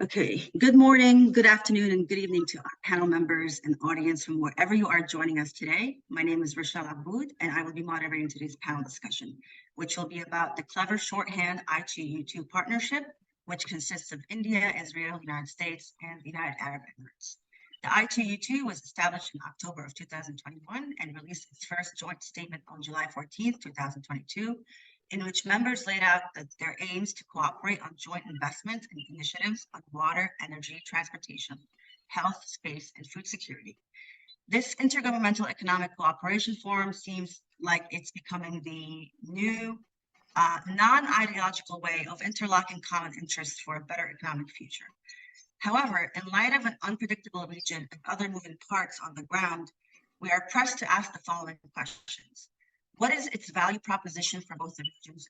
Okay, good morning, good afternoon, and good evening to our panel members and audience from wherever you are joining us today. My name is Rachelle Abboud, and I will be moderating today's panel discussion, which will be about the clever shorthand I2U2 partnership, which consists of India, Israel, United States, and the United Arab Emirates. The I2U2 was established in October of 2021 and released its first joint statement on July 14th, 2022, in which members laid out their aims to cooperate on joint investment and initiatives on water, energy, transportation, health, space, and food security. This Intergovernmental Economic Cooperation Forum seems like it's becoming the new non-ideological way of interlocking common interests for a better economic future. However, in light of an unpredictable region and other moving parts on the ground, we are pressed to ask the following questions. What is its value proposition for both regions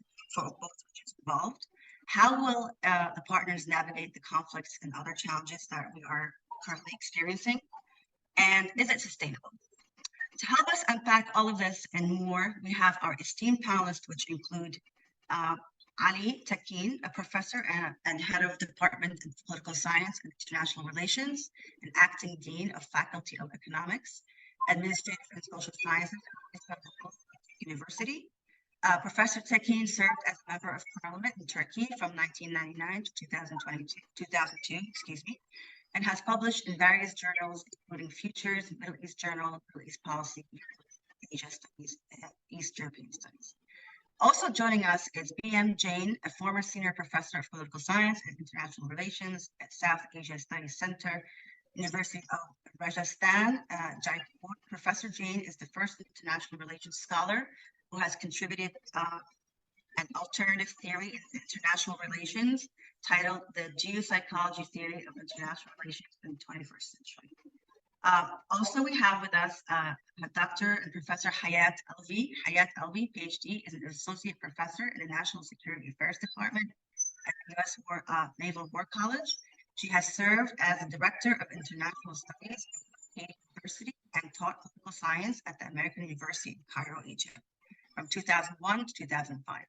involved? How will the partners navigate the conflicts and other challenges that we are currently experiencing? And is it sustainable? To help us unpack all of this and more, we have our esteemed panelists, which include Tekin, a professor and head of the Department of Political Science and International Relations, and acting dean of Faculty of Economics, Administrative and Social Sciences at University. Professor Tekin served as a member of parliament in Turkey from 1999 to 2002, and has published in various journals, including Futures, Middle East Journal, Middle East Policy, Asia Studies, and East European Studies. Also joining us is B.M. Jain, a former senior professor of political science and international relations at South Asia Studies Center, University of Rajasthan, Jaipur. Professor Jain is the first international relations scholar who has contributed an alternative theory in international relations titled The Geopsychology Theory of International Relations in the 21st Century. Also, we have with us Dr. and Professor Hayat Alvi. Hayat Alvi, PhD, is an associate professor in the National Security Affairs Department at the U.S. Naval War College. She has served as the Director of International Studies at Gedik University and taught political science at the American University in Cairo, Egypt, from 2001 to 2005.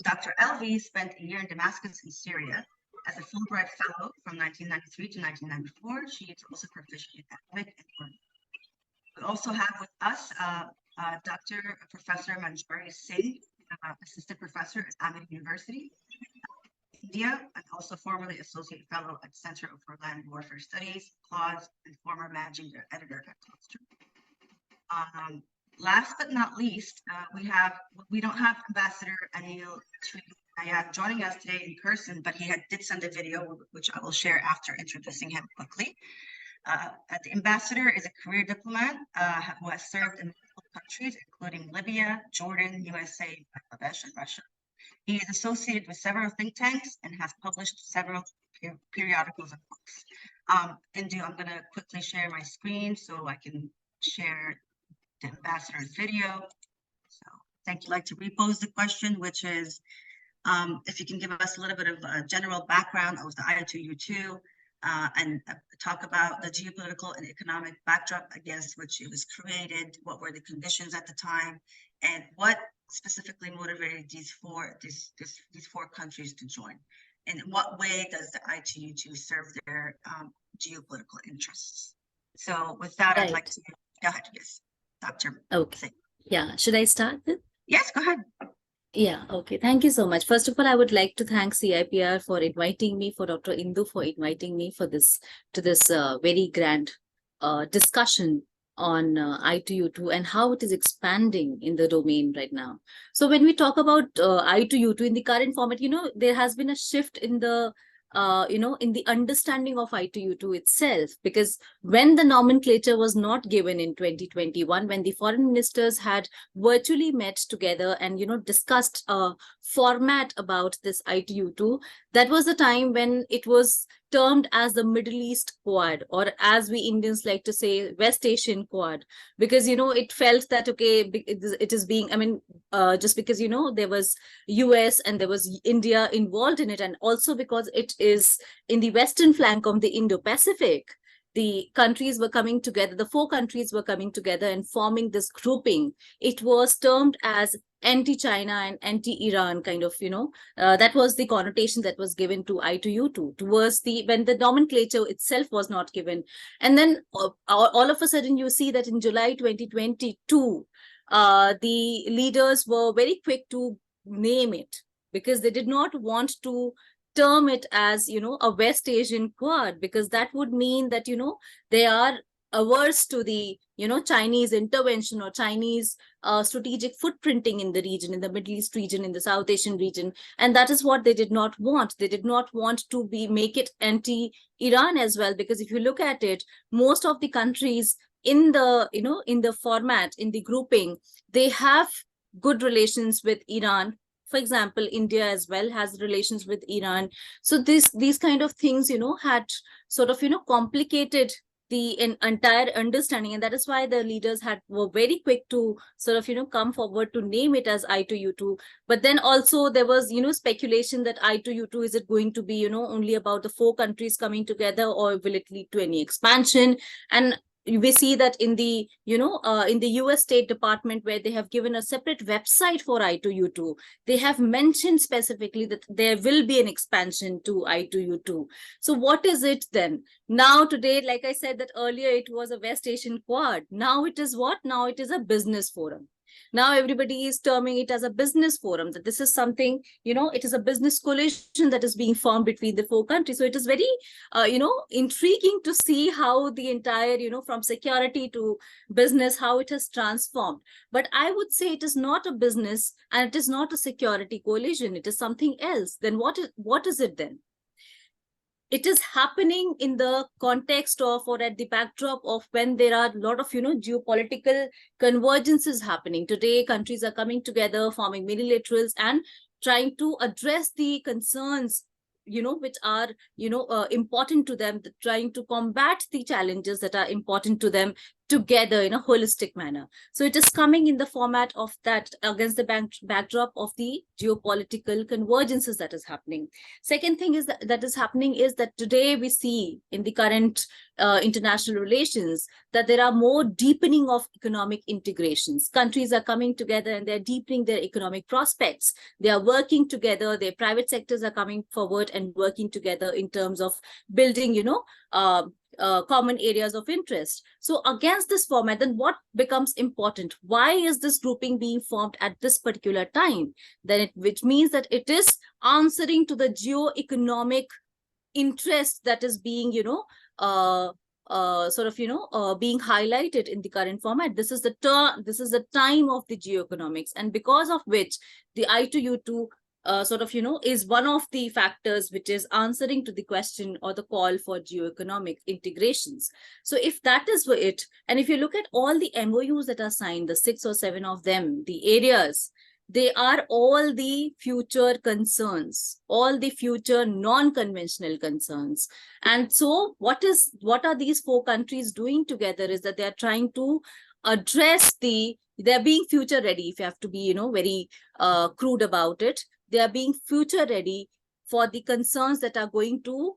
Dr. Alvi spent a year in Damascus in Syria as a Fulbright Fellow from 1993 to 1994. She is also proficient in Arabic and Urdu. We also have with us Dr. Professor Manjari Singh, Assistant Professor at Amity University, India, and also formerly Associate Fellow at Center for Land Warfare Studies, CLAWS, and former Managing Editor at CLAWS. Last but not least, we don't have Ambassador Anil Trigunayat joining us today in person, but he did send a video, which I will share after introducing him quickly. The ambassador is a career diplomat who has served in multiple countries, including Libya, Jordan, USA, Bangladesh, and Russia. He is associated with several think tanks and has published several periodicals and books. Indu, I'm going to quickly share my screen so I can share the ambassador's video. So thank you. I'd like to repose the question, which is if you can give us a little bit of a general background of the I2U2 and talk about the geopolitical and economic backdrop against which it was created, what were the conditions at the time, and what specifically motivated these four countries to join, and in what way does the I2U2 serve their geopolitical interests? So with that, I'd like to go ahead. Yes, Dr. Okay. Yeah, should I start then? Yes, go ahead. Yeah, okay. Thank you so much. First of all, I would like to thank CIPR for inviting me, for Dr. Indu for inviting me for this very grand discussion on I2U2 and how it is expanding in the domain right now. So when we talk about I2U2 in the current format, there has been a shift in the in the understanding of I2U2 itself, because when the nomenclature was not given in 2021, when the foreign ministers had virtually met together and, discussed a format about this I2U2, that was the time when it was termed as the Middle East Quad, or as we Indians like to say, West Asian Quad, because, it felt that, okay, it is being, just because, there was U.S. and there was India involved in it, and also because it is in the western flank of the Indo-Pacific, the countries were coming together, the 4 countries were coming together and forming this grouping. It was termed as anti-China and anti-Iran kind of, that was the connotation that was given to I2U2 towards when the nomenclature itself was not given. And then all of a sudden you see that in July 2022, the leaders were very quick to name it, because they did not want to term it as, a West Asian Quad, because that would mean that, they are averse to the, Chinese intervention or Chinese strategic footprinting in the region, in the Middle East region, in the South Asian region. And that is what they did not want. They did not want to make it anti-Iran as well, because if you look at it, most of the countries in the, in the format, in the grouping, they have good relations with Iran. For example, India as well has relations with Iran. So these kind of things, had sort of, complicated the entire understanding. And that is why the leaders were very quick to sort of, come forward to name it as I2U2. But then also there was, speculation that I2U2, is it going to be, only about the 4 countries coming together, or will it lead to any expansion? And we see that in the, in the U.S. State Department, where they have given a separate website for I2U2, they have mentioned specifically that there will be an expansion to I2U2. So what is it then? Now today, like I said that earlier, it was a West Asian Quad. Now it is what? Now it is a business forum. Now everybody is terming it as a business forum, that this is something, it is a business coalition that is being formed between the 4 countries. So it is very, intriguing to see how the entire, from security to business, how it has transformed. But I would say it is not a business and it is not a security coalition. It is something else. Then what is it then? It is happening in the context of, or at the backdrop of, when there are a lot of, geopolitical convergences happening. Today, countries are coming together, forming minilaterals and trying to address the concerns, which are, important to them, trying to combat the challenges that are important to them together in a holistic manner. So it is coming in the format of that, against the backdrop of the geopolitical convergences that is happening. Second thing is that is happening is that today we see in the current international relations that there are more deepening of economic integrations. Countries are coming together and they're deepening their economic prospects. They are working together. Their private sectors are coming forward and working together in terms of building, common areas of interest. So against this format, then what becomes important? Why is this grouping being formed at this particular time? Then which means that it is answering to the geo-economic interest that is being, being highlighted in the current format. This is the time of the geoeconomics, and because of which the I2U2 is one of the factors which is answering to the question or the call for geoeconomic integrations. So if that is it, and if you look at all the MOUs that are signed, the 6 or 7 of them, the areas, they are all the future concerns, all the future non-conventional concerns. And so what are these 4 countries doing together is that they are trying to address they're being future ready, if you have to be, very crude about it. They are being future ready for the concerns that are going to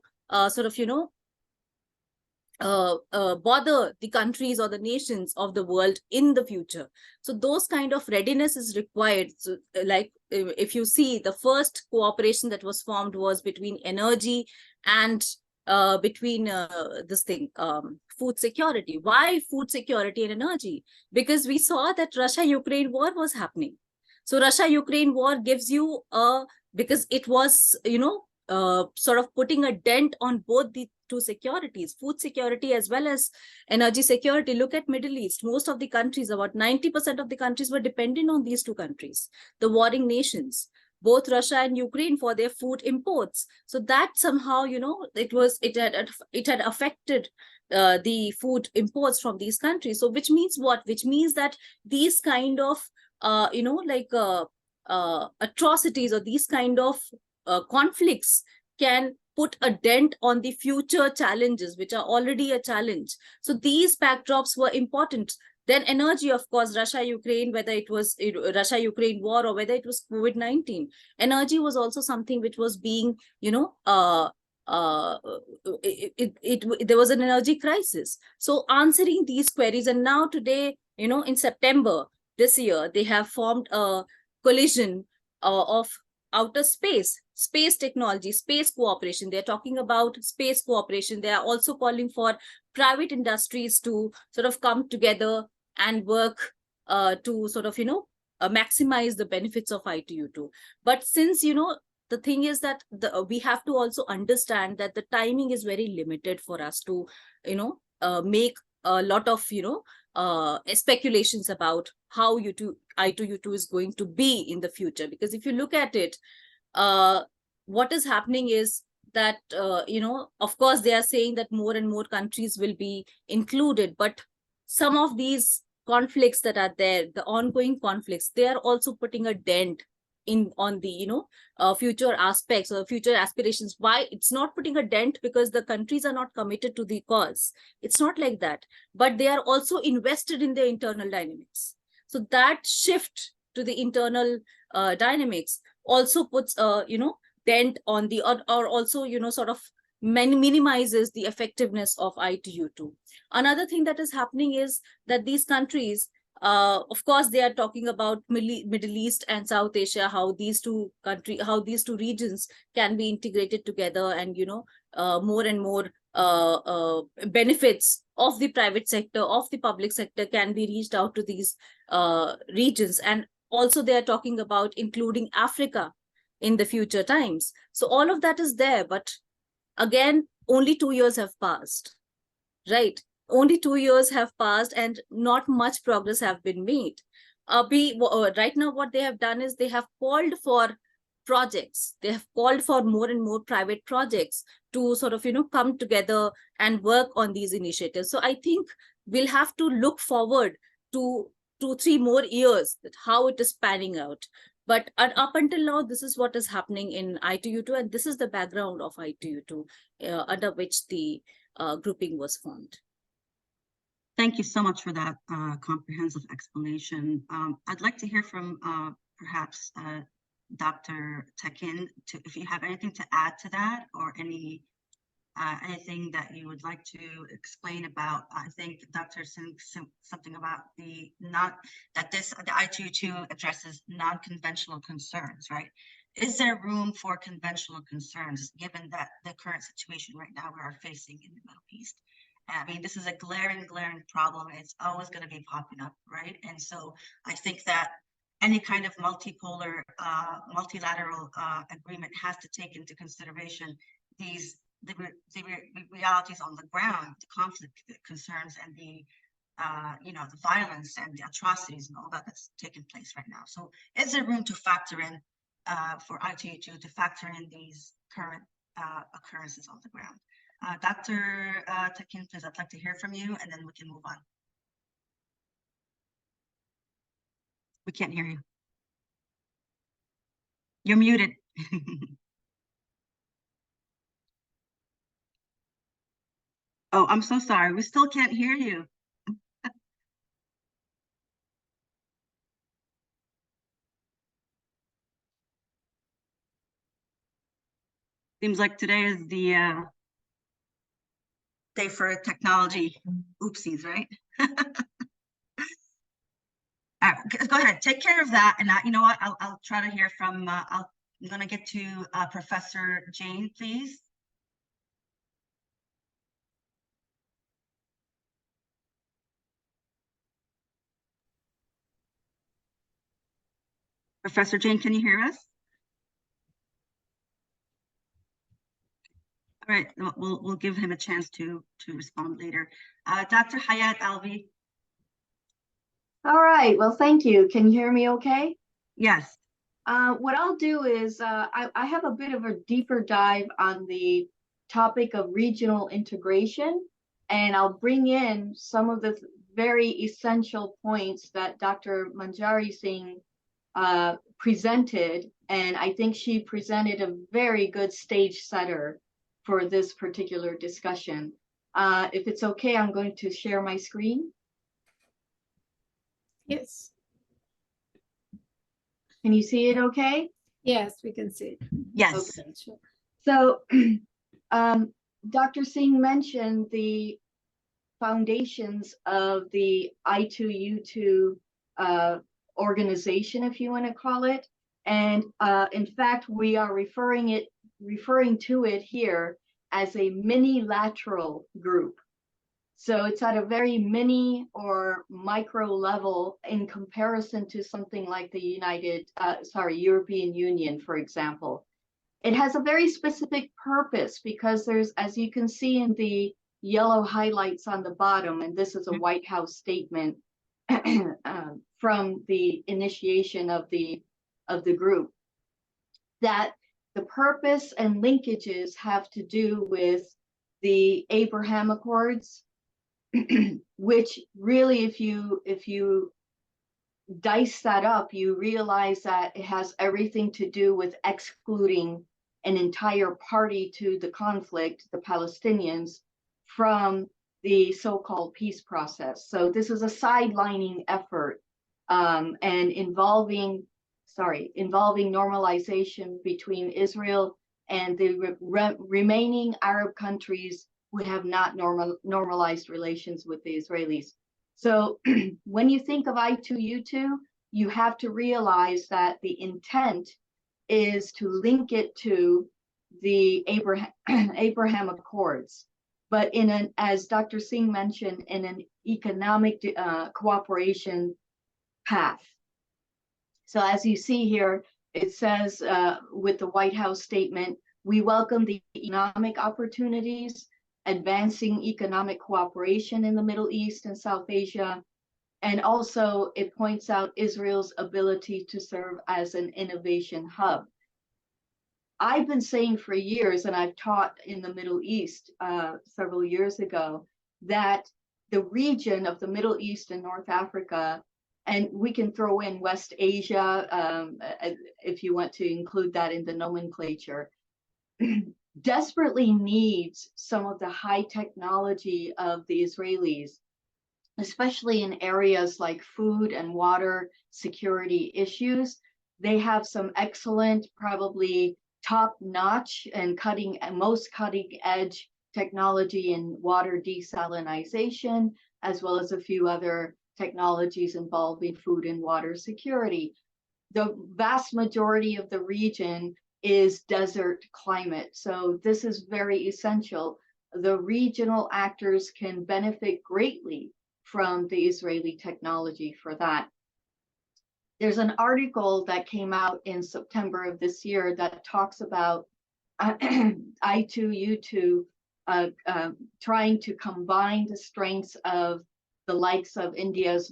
bother the countries or the nations of the world in the future. So those kind of readiness is required. So like if you see, the first cooperation that was formed was between energy and between food security. Why food security and energy? Because we saw that Russia-Ukraine war was happening. So Russia-Ukraine war gives you because it was, sort of putting a dent on both the 2 securities, food security as well as energy security. Look at Middle East. Most of the countries, about 90% of the countries were dependent on these 2 countries, the warring nations, both Russia and Ukraine, for their food imports. So that somehow, it had affected the food imports from these countries. So which means what? Which means that these kind of atrocities or these kind of conflicts can put a dent on the future challenges, which are already a challenge. So these backdrops were important. Then energy, of course, Russia-Ukraine, whether it was Russia-Ukraine war or whether it was COVID-19, energy was also something which was being, there was an energy crisis. So answering these queries, and now today, in September this year, they have formed a coalition of outer space technology, space cooperation. They're talking about space cooperation. They are also calling for private industries to sort of come together and work to sort of, maximize the benefits of I2U2. But since, the thing is that we have to also understand that the timing is very limited for us to, make a lot of, speculations about how I2U2 is going to be in the future. Because if you look at it, what is happening is that, of course, they are saying that more and more countries will be included, but some of these conflicts that are there, the ongoing conflicts, they are also putting a dent on the future aspects or future aspirations. Why it's not putting a dent? Because the countries are not committed to the cause. It's not like that, but they are also invested in their internal dynamics. So that shift to the internal dynamics also puts a dent on the, or also sort of minimizes the effectiveness of I2U2. Another thing that is happening is that these countries, of course, they are talking about Middle East and South Asia, how these two regions can be integrated together, and more and more benefits of the private sector, of the public sector, can be reached out to these regions. And also they are talking about including Africa in the future times. So all of that is there, but again, only 2 years have passed, right? Only 2 years have passed and not much progress have been made. Right now, what they have done is they have called for projects. They have called for more and more private projects to sort of, come together and work on these initiatives. So I think we'll have to look forward to 2-3 more years that how it is panning out. But up until now, this is what is happening in I2U2, and this is the background of I2U2 under which the grouping was formed. Thank you so much for that comprehensive explanation. I'd like to hear from perhaps Dr. Tekin, if you have anything to add to that, or anything that you would like to explain about. I think Dr. Singh something about the I2U2 addresses non-conventional concerns, right? Is there room for conventional concerns given that the current situation right now we are facing in the Middle East? I mean, this is a glaring problem. It's always going to be popping up, right? And so I think that any kind of multipolar, multilateral agreement has to take into consideration the realities on the ground, the conflict, the concerns, and the the violence and the atrocities and all that's taking place right now. So is there room to factor in for I2U2 to factor in these current occurrences on the ground? Dr. Tekin, please, I'd like to hear from you, and then we can move on. We can't hear you. You're muted. Oh, I'm so sorry. We still can't hear you. Seems like today is the day for technology oopsies, right? Go ahead, take care of that, and you know what? I'll try to hear from. I'm going to get to Professor Jain, please. Professor Jain, can you hear us? All right, we'll give him a chance to respond later. Dr. Hayat Alvi. All right, well, thank you. Can you hear me okay? Yes. What I'll do is I have a bit of a deeper dive on the topic of regional integration, and I'll bring in some of the very essential points that Dr. Manjari Singh presented, and I think she presented a very good stage setter for this particular discussion. If it's okay, I'm going to share my screen. Yes. Can you see it okay? Yes, we can see it. Yes. Okay, sure. So Dr. Singh mentioned the foundations of the I2U2 organization, if you want to call it. And in fact, we are referring to it here as a mini-lateral group. So it's at a very mini or micro level in comparison to something like the European Union, for example. It has a very specific purpose because there's, as you can see in the yellow highlights on the bottom, and this is a White House statement from the initiation of the group, that the purpose and linkages have to do with the Abraham Accords, which really, if you dice that up, you realize that it has everything to do with excluding an entire party to the conflict, the Palestinians, from the so-called peace process. So this is a sidelining effort and involving normalization between Israel and the remaining Arab countries who have not normalized relations with the Israelis. So when you think of I2U2, you have to realize that the intent is to link it to the Abraham Accords, but as Dr. Singh mentioned, in an economic cooperation path. So as you see here, it says with the White House statement, we welcome the economic opportunities, advancing economic cooperation in the Middle East and South Asia. And also it points out Israel's ability to serve as an innovation hub. I've been saying for years, and I've taught in the Middle East several years ago, that the region of the Middle East and North Africa, and we can throw in West Asia if you want to include that in the nomenclature, desperately needs some of the high technology of the Israelis, especially in areas like food and water security issues. They have some excellent, probably top-notch and most cutting-edge technology in water desalination, as well as a few other technologies involving food and water security. The vast majority of the region is desert climate. So this is very essential. The regional actors can benefit greatly from the Israeli technology for that. There's an article that came out in September of this year that talks about I2U2 trying to combine the strengths of the likes of India's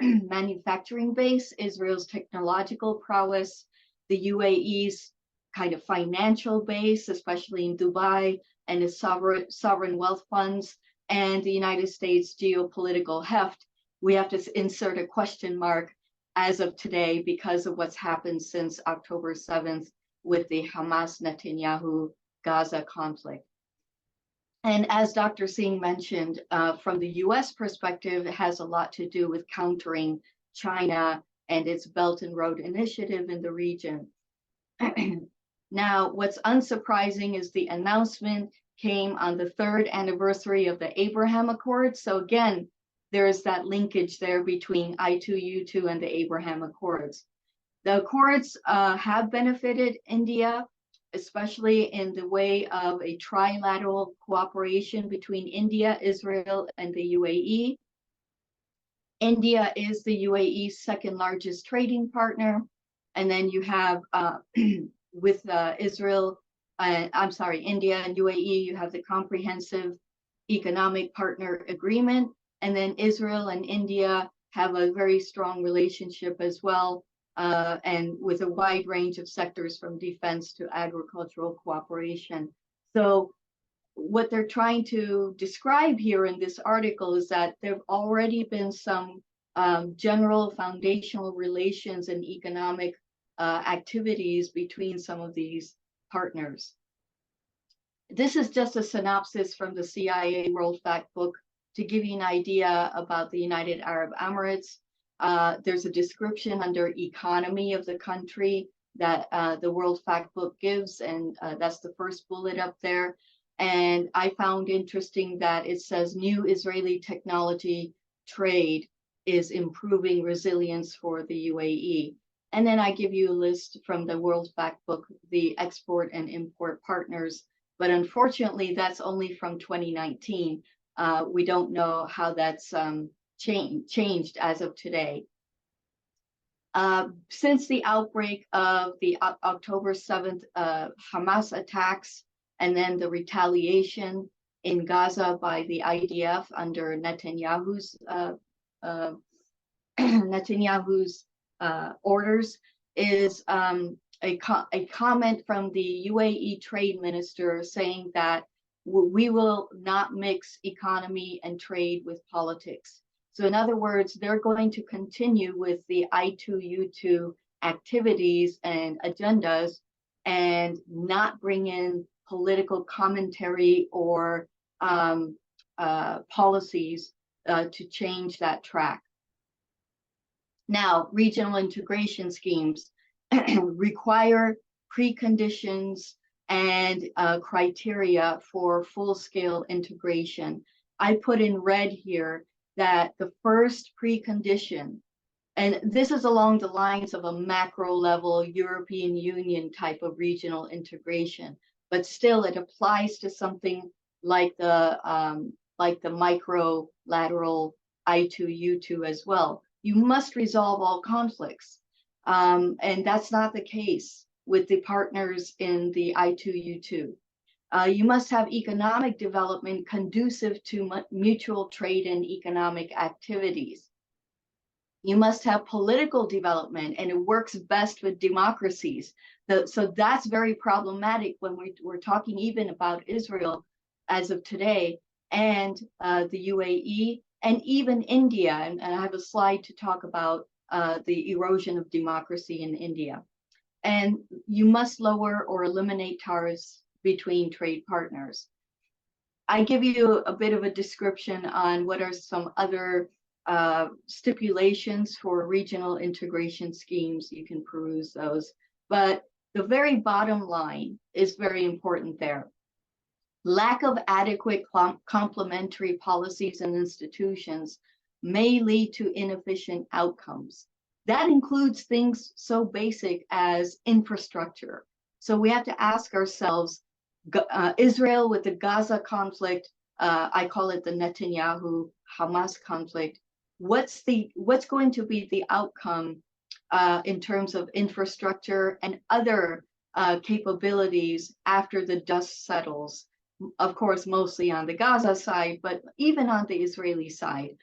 manufacturing base, Israel's technological prowess, the U.A.E.'s kind of financial base, especially in Dubai, and its sovereign wealth funds, and the United States geopolitical heft. We have to insert a question mark as of today because of what's happened since October 7th with the Hamas-Netanyahu Gaza conflict. And as Dr. Singh mentioned, from the U.S. perspective, it has a lot to do with countering China and its Belt and Road Initiative in the region. Now, what's unsurprising is the announcement came on the 3rd anniversary of the Abraham Accords. So again, there is that linkage there between I2U2 and the Abraham Accords. The Accords have benefited India, especially in the way of a trilateral cooperation between India, Israel, and the U.A.E. India is the U.A.E.'s second largest trading partner. And then you have with India and U.A.E., you have the Comprehensive Economic Partner Agreement. And then Israel and India have a very strong relationship as well, and with a wide range of sectors from defense to agricultural cooperation. So what they're trying to describe here in this article is that there have already been some general foundational relations and economic activities between some of these partners. This is just a synopsis from the CIA World Fact Book to give you an idea about the United Arab Emirates. There's a description under economy of the country that the World Fact Book gives, and that's the first bullet up there. And I found interesting that it says new Israeli technology trade is improving resilience for the UAE. And then I give you a list from the World Factbook, the export and import partners. But unfortunately, that's only from 2019. We don't know how that's changed as of today. Since the outbreak of the October 7th Hamas attacks and then the retaliation in Gaza by the IDF under Netanyahu's orders, is a comment from the UAE trade minister saying that we will not mix economy and trade with politics. So in other words, they're going to continue with the I2U2 activities and agendas and not bring in political commentary or policies to change that track. Now, regional integration schemes require preconditions and criteria for full-scale integration. I put in red here that the first precondition, and this is along the lines of a macro level European Union type of regional integration, but still it applies to something like the micro-lateral I2U2 as well. You must resolve all conflicts. And that's not the case with the partners in the I2U2. You must have economic development conducive to mutual trade and economic activities. You must have political development, and it works best with democracies. So that's very problematic when we're talking even about Israel as of today, and the UAE, and even India. And I have a slide to talk about the erosion of democracy in India. And you must lower or eliminate tariffs between trade partners. I give you a bit of a description on what are some other stipulations for regional integration schemes. You can peruse those. But the very bottom line is very important there. Lack of adequate complementary policies and institutions may lead to inefficient outcomes. That includes things so basic as infrastructure. So we have to ask ourselves, Israel with the Gaza conflict, I call it the Netanyahu-Hamas conflict, what's going to be the outcome in terms of infrastructure and other capabilities after the dust settles? Of course, mostly on the Gaza side, but even on the Israeli side.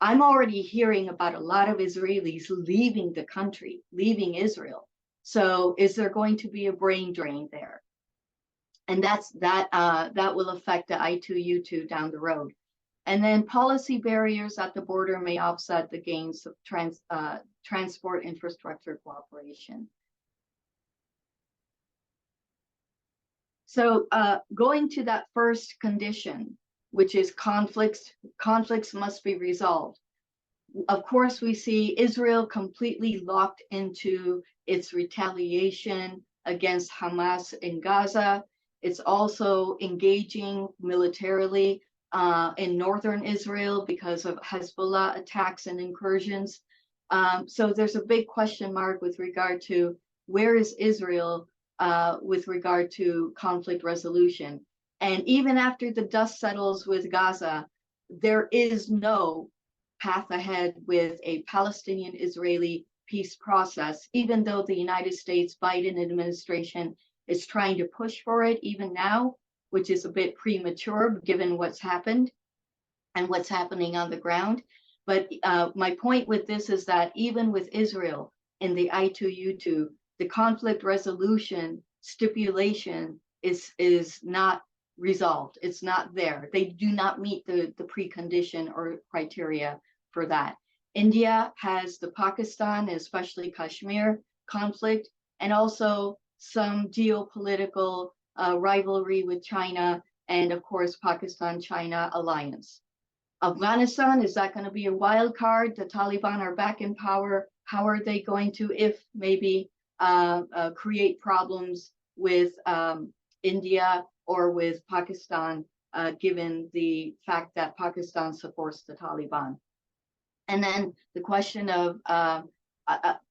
I'm already hearing about a lot of Israelis leaving the country, leaving Israel. So is there going to be a brain drain there? And that will affect the I2U2 down the road. And then policy barriers at the border may offset the gains of transport infrastructure cooperation. So going to that first condition, which is conflicts must be resolved. Of course, we see Israel completely locked into its retaliation against Hamas in Gaza. It's also engaging militarily in northern Israel because of Hezbollah attacks and incursions. So there's a big question mark with regard to where is Israel with regard to conflict resolution. And even after the dust settles with Gaza, there is no path ahead with a Palestinian-Israeli peace process, even though the United States Biden administration is trying to push for it even now, which is a bit premature given what's happened and what's happening on the ground. But my point with this is that even with Israel in the I2U2, the conflict resolution stipulation is not resolved. It's not there. They do not meet the precondition or criteria for that. India has the Pakistan, especially Kashmir conflict, and also some geopolitical rivalry with China, and of course, Pakistan-China alliance. Afghanistan, is that going to be a wild card? The Taliban are back in power. How are they going to, if maybe, create problems with India or with Pakistan, given the fact that Pakistan supports the Taliban. And then the question of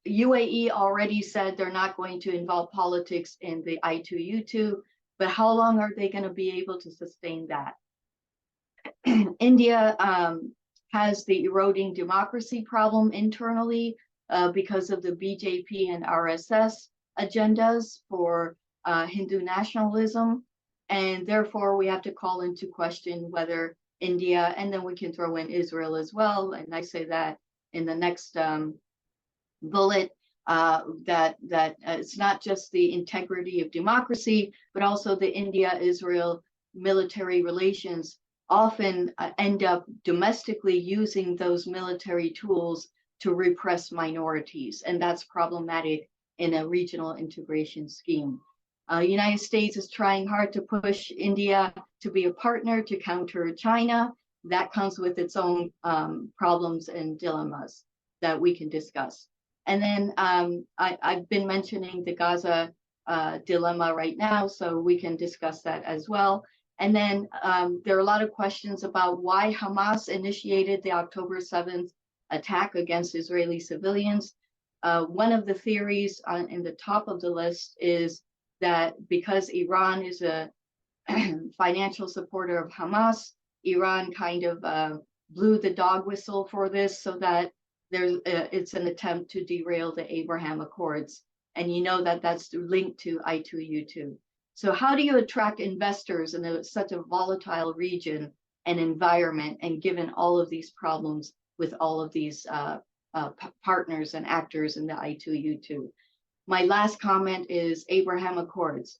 U.A.E. already said they're not going to involve politics in the I2U2, but how long are they going to be able to sustain that? India has the eroding democracy problem internally because of the BJP and RSS agendas for Hindu nationalism. And therefore, we have to call into question whether India, and then we can throw in Israel as well. And I say that in the next bullet, that it's not just the integrity of democracy, but also the India-Israel military relations often end up domestically using those military tools to repress minorities. And that's problematic in a regional integration scheme. United States is trying hard to push India to be a partner to counter China. That comes with its own problems and dilemmas that we can discuss. And then I've been mentioning the Gaza dilemma right now, so we can discuss that as well. And then there are a lot of questions about why Hamas initiated the October 7th attack against Israeli civilians. One of the theories in the top of the list is that because Iran is a financial supporter of Hamas, Iran kind of blew the dog whistle for this so that it's an attempt to derail the Abraham Accords. And you know that that's linked to I2U2. So how do you attract investors in such a volatile region and environment, and given all of these problems with all of these partners and actors in the I2U2? My last comment is Abraham Accords.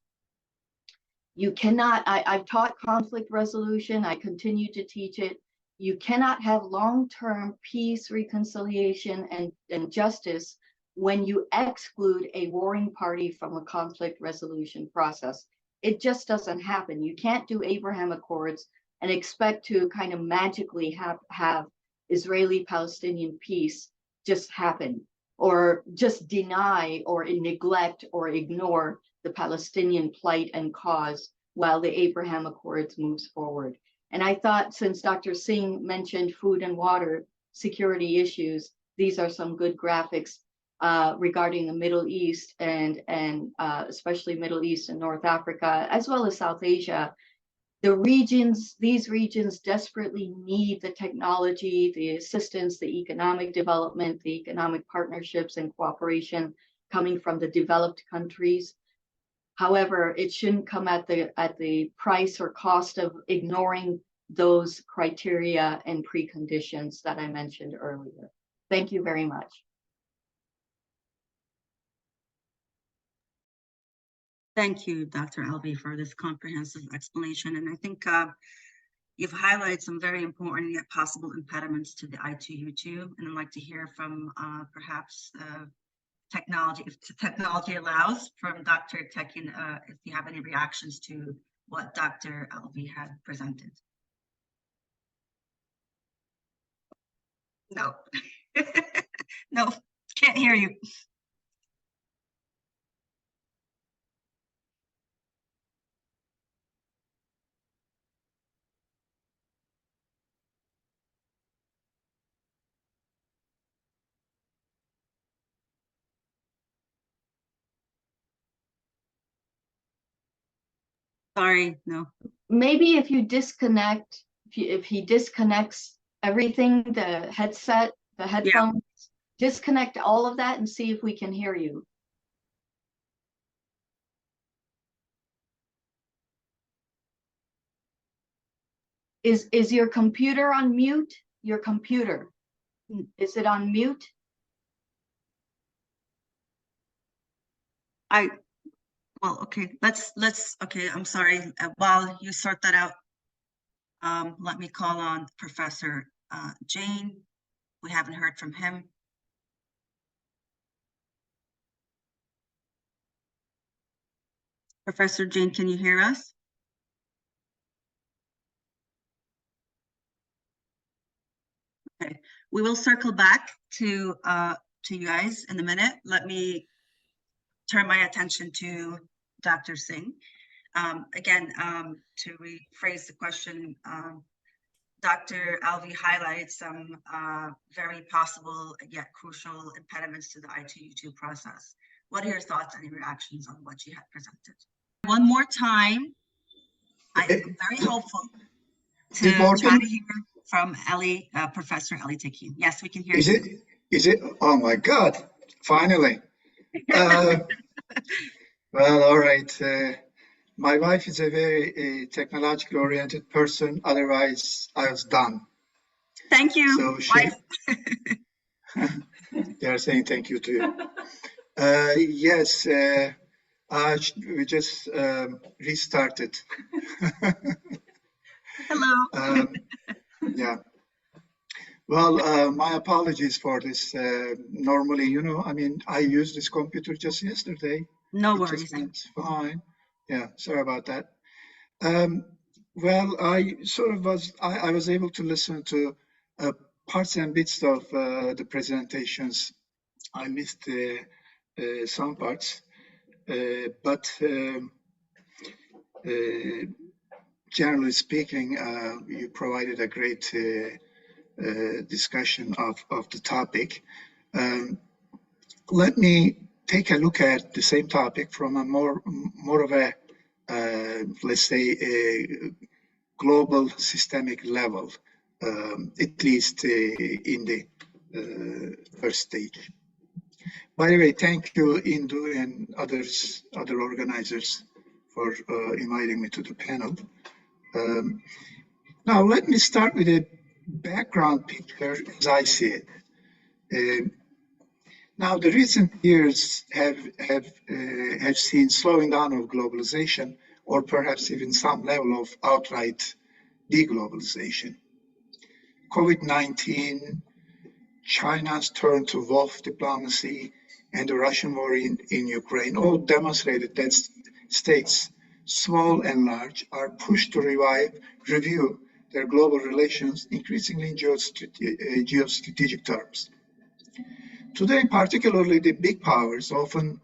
You cannot, I've taught conflict resolution, I continue to teach it. You cannot have long-term peace, reconciliation, and justice when you exclude a warring party from a conflict resolution process. It just doesn't happen. You can't do Abraham Accords and expect to kind of magically have Israeli-Palestinian peace just happen, or just deny or neglect or ignore the Palestinian plight and cause while the Abraham Accords moves forward. And I thought, since Dr. Singh mentioned food and water security issues, these are some good graphics regarding the Middle East and especially Middle East and North Africa, as well as South Asia. These regions desperately need the technology, the assistance, the economic development, the economic partnerships and cooperation coming from the developed countries. However, it shouldn't come at the price or cost of ignoring those criteria and preconditions that I mentioned earlier. Thank you very much. Thank you, Dr. Alvi, for this comprehensive explanation. And I think you've highlighted some very important yet possible impediments to the I2U2. And I'd like to hear from perhaps technology, if technology allows, from Dr. Tekin, if you have any reactions to what Dr. Alvi had presented. No, no, can't hear you. Sorry, no. Maybe if you disconnect, if he disconnects everything, the headset, the headphones, disconnect all of that and see if we can hear you. Is your computer on mute? Your computer, is it on mute? Well, okay, okay, I'm sorry. While you sort that out, let me call on Professor Jain. We haven't heard from him. Professor Jain, can you hear us? Okay, we will circle back to you guys in a minute. Let me turn my attention to Dr. Singh. Again, to rephrase the question, Dr. Alvi highlighted some very possible yet crucial impediments to the I2U2 process. What are your thoughts and your reactions on what she had presented? One more time, I am very hopeful to try to hear from Ellie, Professor Ellie Tekin. Yes, we can hear you. Is it? Oh my God, finally. Well, all right. My wife is a very technologically oriented person. Otherwise, I was done. Thank you. So they are saying thank you to you. Yes, we just restarted. Hello. Yeah. Well, my apologies for this. Normally, you know, I mean, I used this computer just yesterday. No worries. It's fine. Yeah, sorry about that. Well, I was able to listen to parts and bits of the presentations. I missed some parts, but generally speaking, you provided a great discussion of the topic. Let me take a look at the same topic from a more of a let's say a global systemic level, at least in the first stage. By the way, thank you, Indu, and other organizers for inviting me to the panel. Now, let me start with a background picture as I see it. Now, the recent years have seen slowing down of globalization, or perhaps even some level of outright deglobalization. COVID-19, China's turn to wolf diplomacy, and the Russian war in Ukraine all demonstrated that states, small and large, are pushed to review their global relations increasingly in geostrategic terms. Today, particularly the big powers often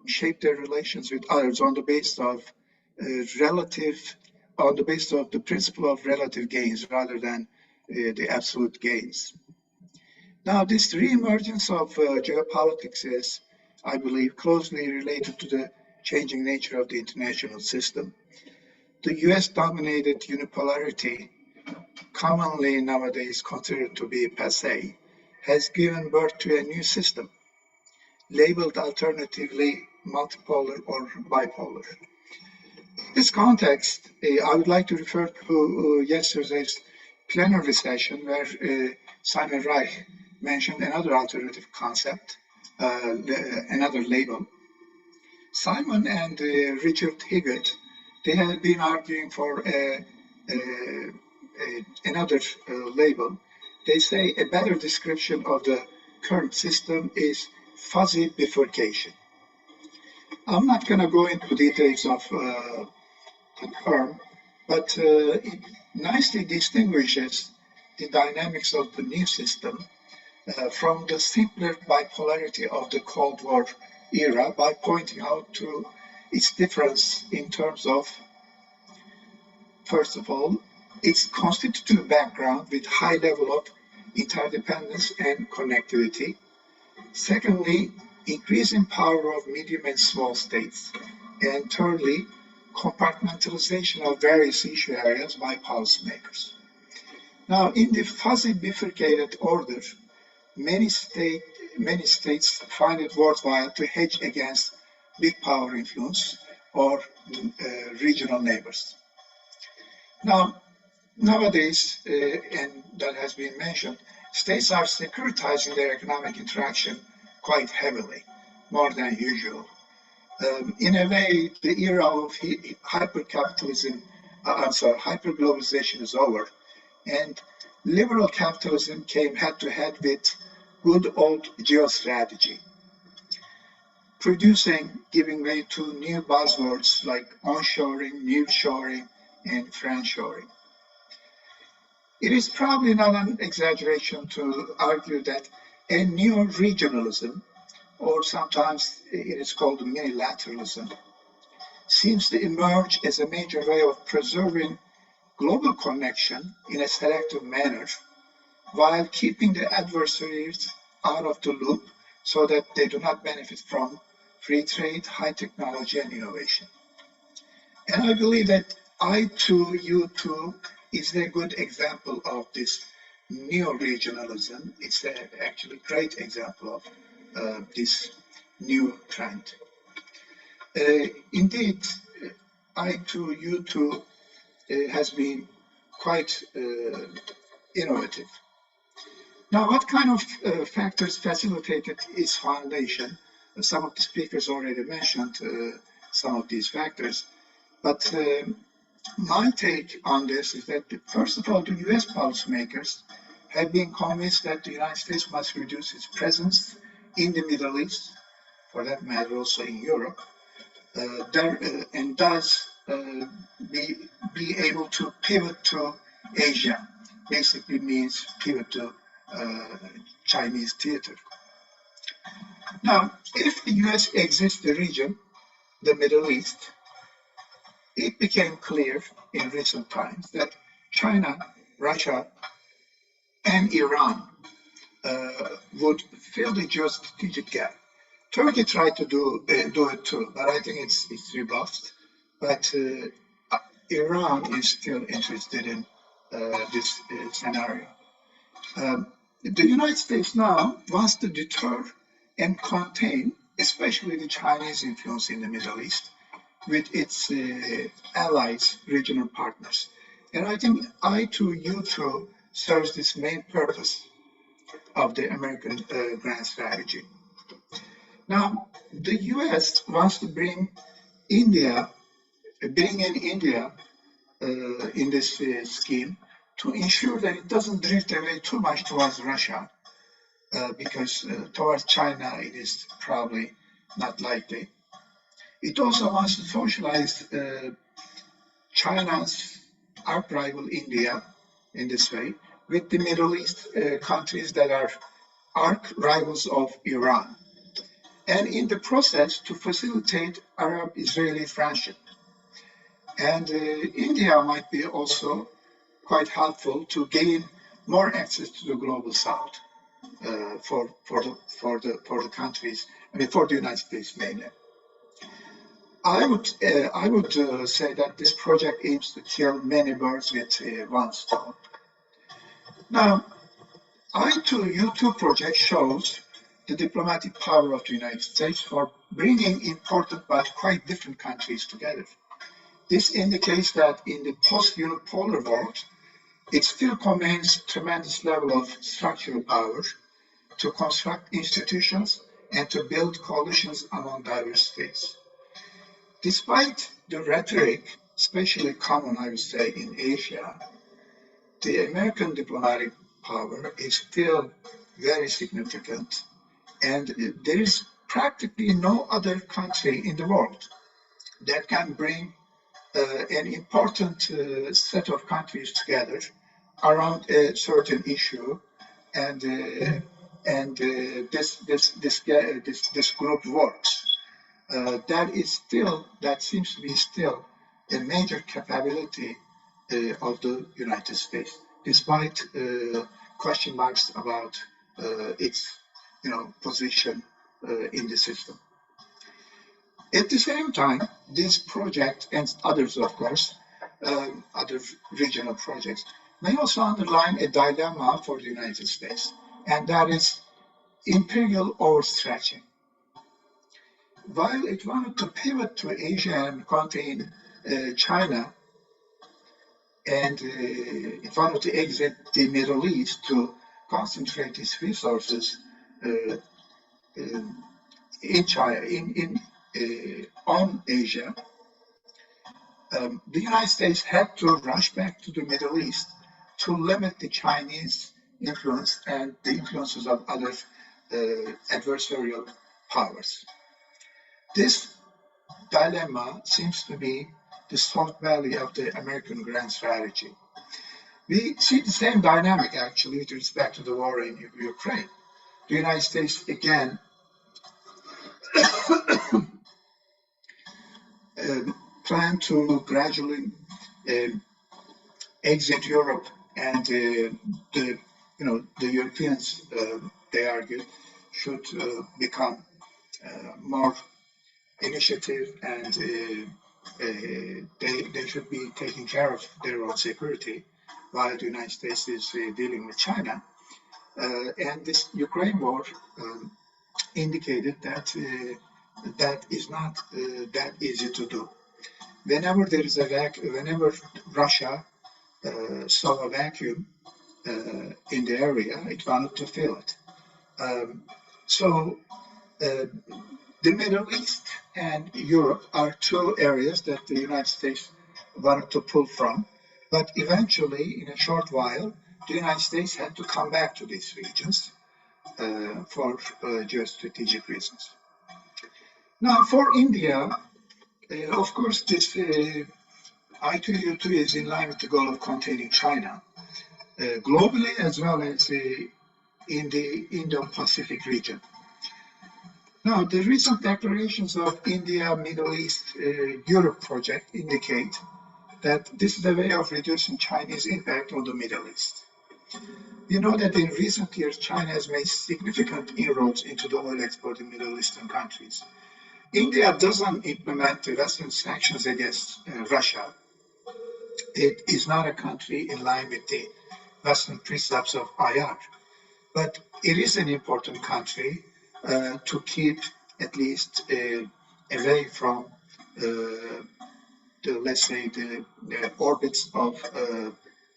shape their relations with others on the basis of the principle of relative gains rather than the absolute gains. Now, this reemergence of geopolitics is, I believe, closely related to the changing nature of the international system. The U.S.-dominated unipolarity, commonly nowadays considered to be passé, has given birth to a new system, labeled alternatively multipolar or bipolar. In this context, I would like to refer to yesterday's plenary session where Simon Reich mentioned another alternative concept, another label. Simon and Richard Higgett, they have been arguing for another label. They say a better description of the current system is fuzzy bifurcation. I'm not going to go into details of the term, but it nicely distinguishes the dynamics of the new system from the simpler bipolarity of the Cold War era by pointing out to its difference in terms of, first of all, its constitutive background with high level of interdependence and connectivity. Secondly, increasing power of medium and small states. And thirdly, compartmentalization of various issue areas by policymakers. Now, in the fuzzy bifurcated order, many states find it worthwhile to hedge against big power influence or regional neighbors. Now, nowadays, and that has been mentioned, states are securitizing their economic interaction quite heavily, more than usual. In a way, the era of hyperglobalization is over, and liberal capitalism came head to head with good old geostrategy, giving way to new buzzwords like onshoring, nearshoring, and friendshoring. It is probably not an exaggeration to argue that a new regionalism, or sometimes it is called minilateralism, seems to emerge as a major way of preserving global connection in a selective manner, while keeping the adversaries out of the loop so that they do not benefit from free trade, high technology, and innovation. And I believe that I2U2 is a good example of this neo-regionalism. It's actually a great example of this new trend. Indeed, I2U2 has been quite innovative. Now, what kind of factors facilitated its foundation? Some of the speakers already mentioned some of these factors, but my take on this is that, first of all, the U.S. policymakers have been convinced that the United States must reduce its presence in the Middle East, for that matter also in Europe, and thus be able to pivot to Asia. Basically means pivot to Chinese theater. Now, if the U.S. exits the region, the Middle East, it became clear in recent times that China, Russia, and Iran would fill the geostrategic gap. Turkey tried to do it too, but I think it's rebuffed. But Iran is still interested in this scenario. The United States now wants to deter and contain, especially the Chinese influence in the Middle East, with its allies, regional partners. And I think I2U2 serves this main purpose of the American grand strategy. Now, the US wants to bring in India in this scheme to ensure that it doesn't drift away too much towards Russia, because towards China it is probably not likely. It also wants to socialize China's arch rival India in this way with the Middle East countries that are arch rivals of Iran, and in the process to facilitate Arab-Israeli friendship. And India might be also quite helpful to gain more access to the global South for the countries, for the United States mainly. I would say that this project aims to kill many birds with one stone. Now, I2U2 project shows the diplomatic power of the United States for bringing important but quite different countries together. This indicates that in the post-unipolar world, it still commands tremendous level of structural power to construct institutions and to build coalitions among diverse states. Despite the rhetoric, especially common, I would say, in Asia, the American diplomatic power is still very significant, and there is practically no other country in the world that can bring an important set of countries together around a certain issue, and this group works. That seems to be still a major capability of the United States, despite question marks about its position in the system. At the same time, this project and others, of course, other regional projects, may also underline a dilemma for the United States, and that is imperial overstretching. While it wanted to pivot to Asia and contain China, and it wanted to exit the Middle East to concentrate its resources in China, on Asia, the United States had to rush back to the Middle East to limit the Chinese influence and the influences of other adversarial powers. This dilemma seems to be the salt valley of the American grand strategy. We see the same dynamic actually with respect to the war in Ukraine. The United States again plan to gradually exit Europe, and the Europeans, they argue, should become more initiative, and they should be taking care of their own security, while the United States is dealing with China. And this Ukraine war indicated that that is not that easy to do. Whenever there is whenever Russia saw a vacuum in the area, it wanted to fill it. The Middle East and Europe are two areas that the United States wanted to pull from, but eventually, in a short while, the United States had to come back to these regions for geostrategic reasons. Now, for India, of course, this I2U2 is in line with the goal of containing China, globally as well as in the Indo-Pacific region. Now, the recent declarations of India, Middle East, Europe project indicate that this is a way of reducing Chinese impact on the Middle East. You know that in recent years, China has made significant inroads into the oil exporting Middle Eastern countries. India doesn't implement the Western sanctions against Russia. It is not a country in line with the Western precepts of IR, but it is an important country to keep at least away from let's say, the orbits of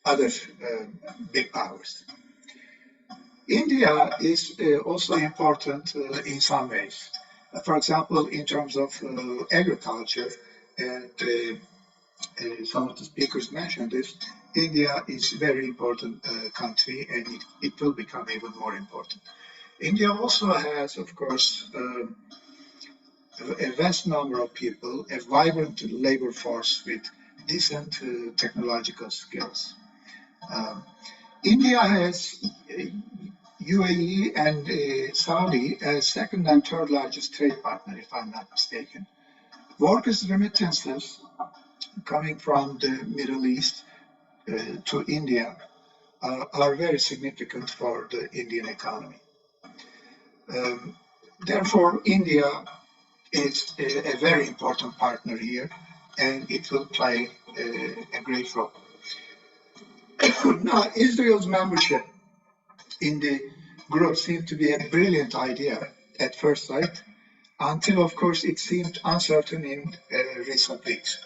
other big powers. India is also important in some ways. For example, in terms of agriculture, and some of the speakers mentioned this, India is a very important country, and it will become even more important. India also has, of course, a vast number of people, a vibrant labor force with decent technological skills. India has U.A.E. and Saudi as second and third largest trade partner, if I'm not mistaken. Workers' remittances coming from the Middle East to India are very significant for the Indian economy. Therefore, India is a very important partner here, and it will play a great role. Now, Israel's membership in the group seemed to be a brilliant idea at first sight, until, of course, it seemed uncertain in recent weeks.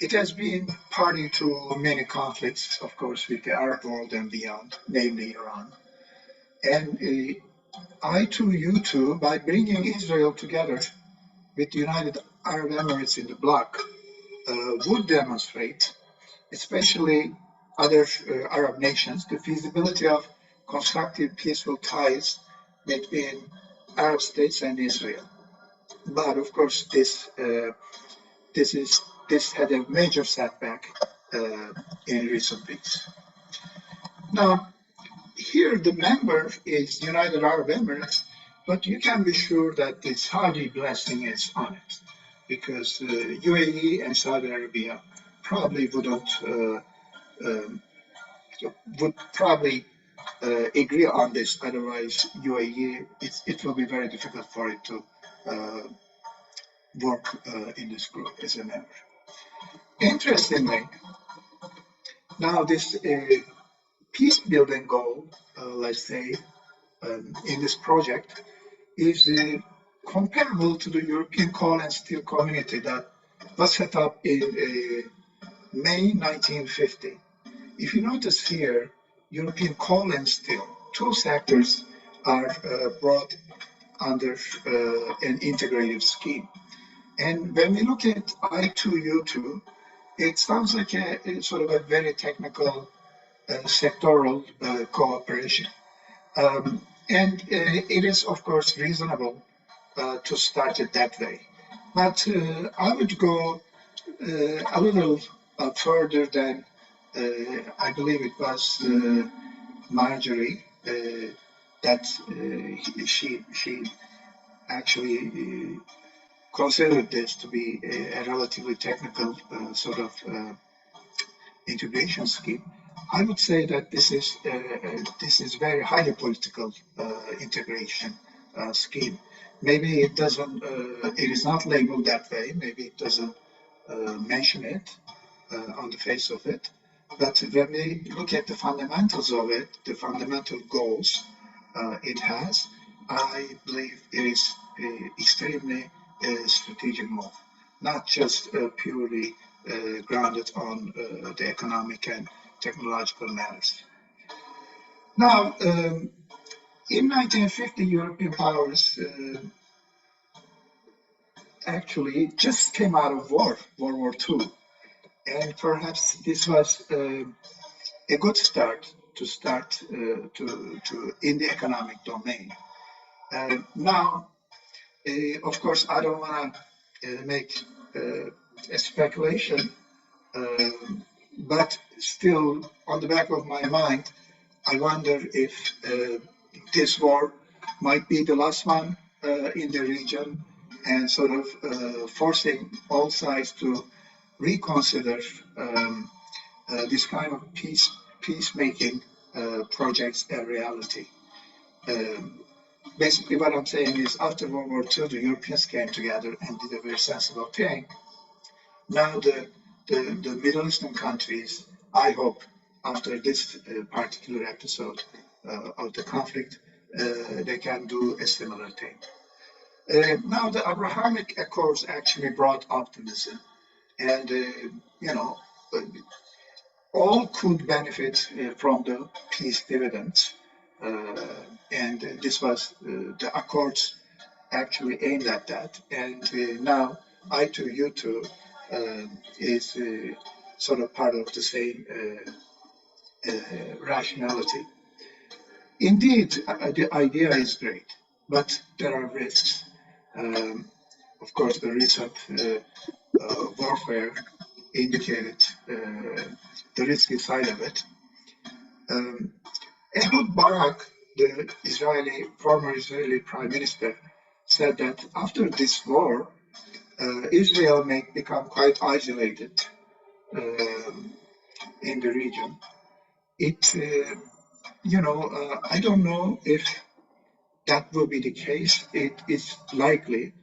It has been party to many conflicts, of course, with the Arab world and beyond, namely Iran. And I2U2, by bringing Israel together with the United Arab Emirates in the bloc, would demonstrate, especially other Arab nations, the feasibility of constructive, peaceful ties between Arab states and Israel. But of course, this had a major setback in recent weeks. Now, here the member is United Arab Emirates, but you can be sure that the Saudi blessing is on it, because U.A.E. and Saudi Arabia probably would probably agree on this. Otherwise, U.A.E. it will be very difficult for it to work in this group as a member. Interestingly, now this peace building goal, let's say, in this project is comparable to the European coal and steel community that was set up in May 1950. If you notice here, European coal and steel, two sectors are brought under an integrative scheme. And when we look at I2U2, it sounds like a sort of a very technical sectoral cooperation. And it is, of course, reasonable to start it that way. But I would go a little further than I believe it was Manjari that she actually considered this to be a relatively technical sort of integration scheme. I would say that this is very highly political integration scheme. Maybe it doesn't. It is not labeled that way. Maybe it doesn't mention it on the face of it. But when we look at the fundamentals of it, the fundamental goals it has, I believe it is extremely strategic move, not just purely grounded on the economic and technological matters. Now, in 1950, European powers actually just came out of World War II, and perhaps this was a good start in the economic domain. Now, of course, I don't want to make a speculation, but still, on the back of my mind, I wonder if this war might be the last one in the region, and sort of forcing all sides to reconsider this kind of peacemaking projects a reality. Basically, what I'm saying is, after World War II, the Europeans came together and did a very sensible thing. Now the Middle Eastern countries, I hope, after this particular episode of the conflict, they can do a similar thing. Now the Abrahamic Accords actually brought optimism, and all could benefit from the peace dividends, and this was the Accords actually aimed at that. And now I2U2 is sort of part of the same rationality. Indeed, the idea is great, but there are risks. Of course, the recent warfare indicated the risky side of it. Ehud Barak, the former Israeli prime minister, said that after this war, Israel may become quite isolated in the region. I don't know if that will be the case. It is likely,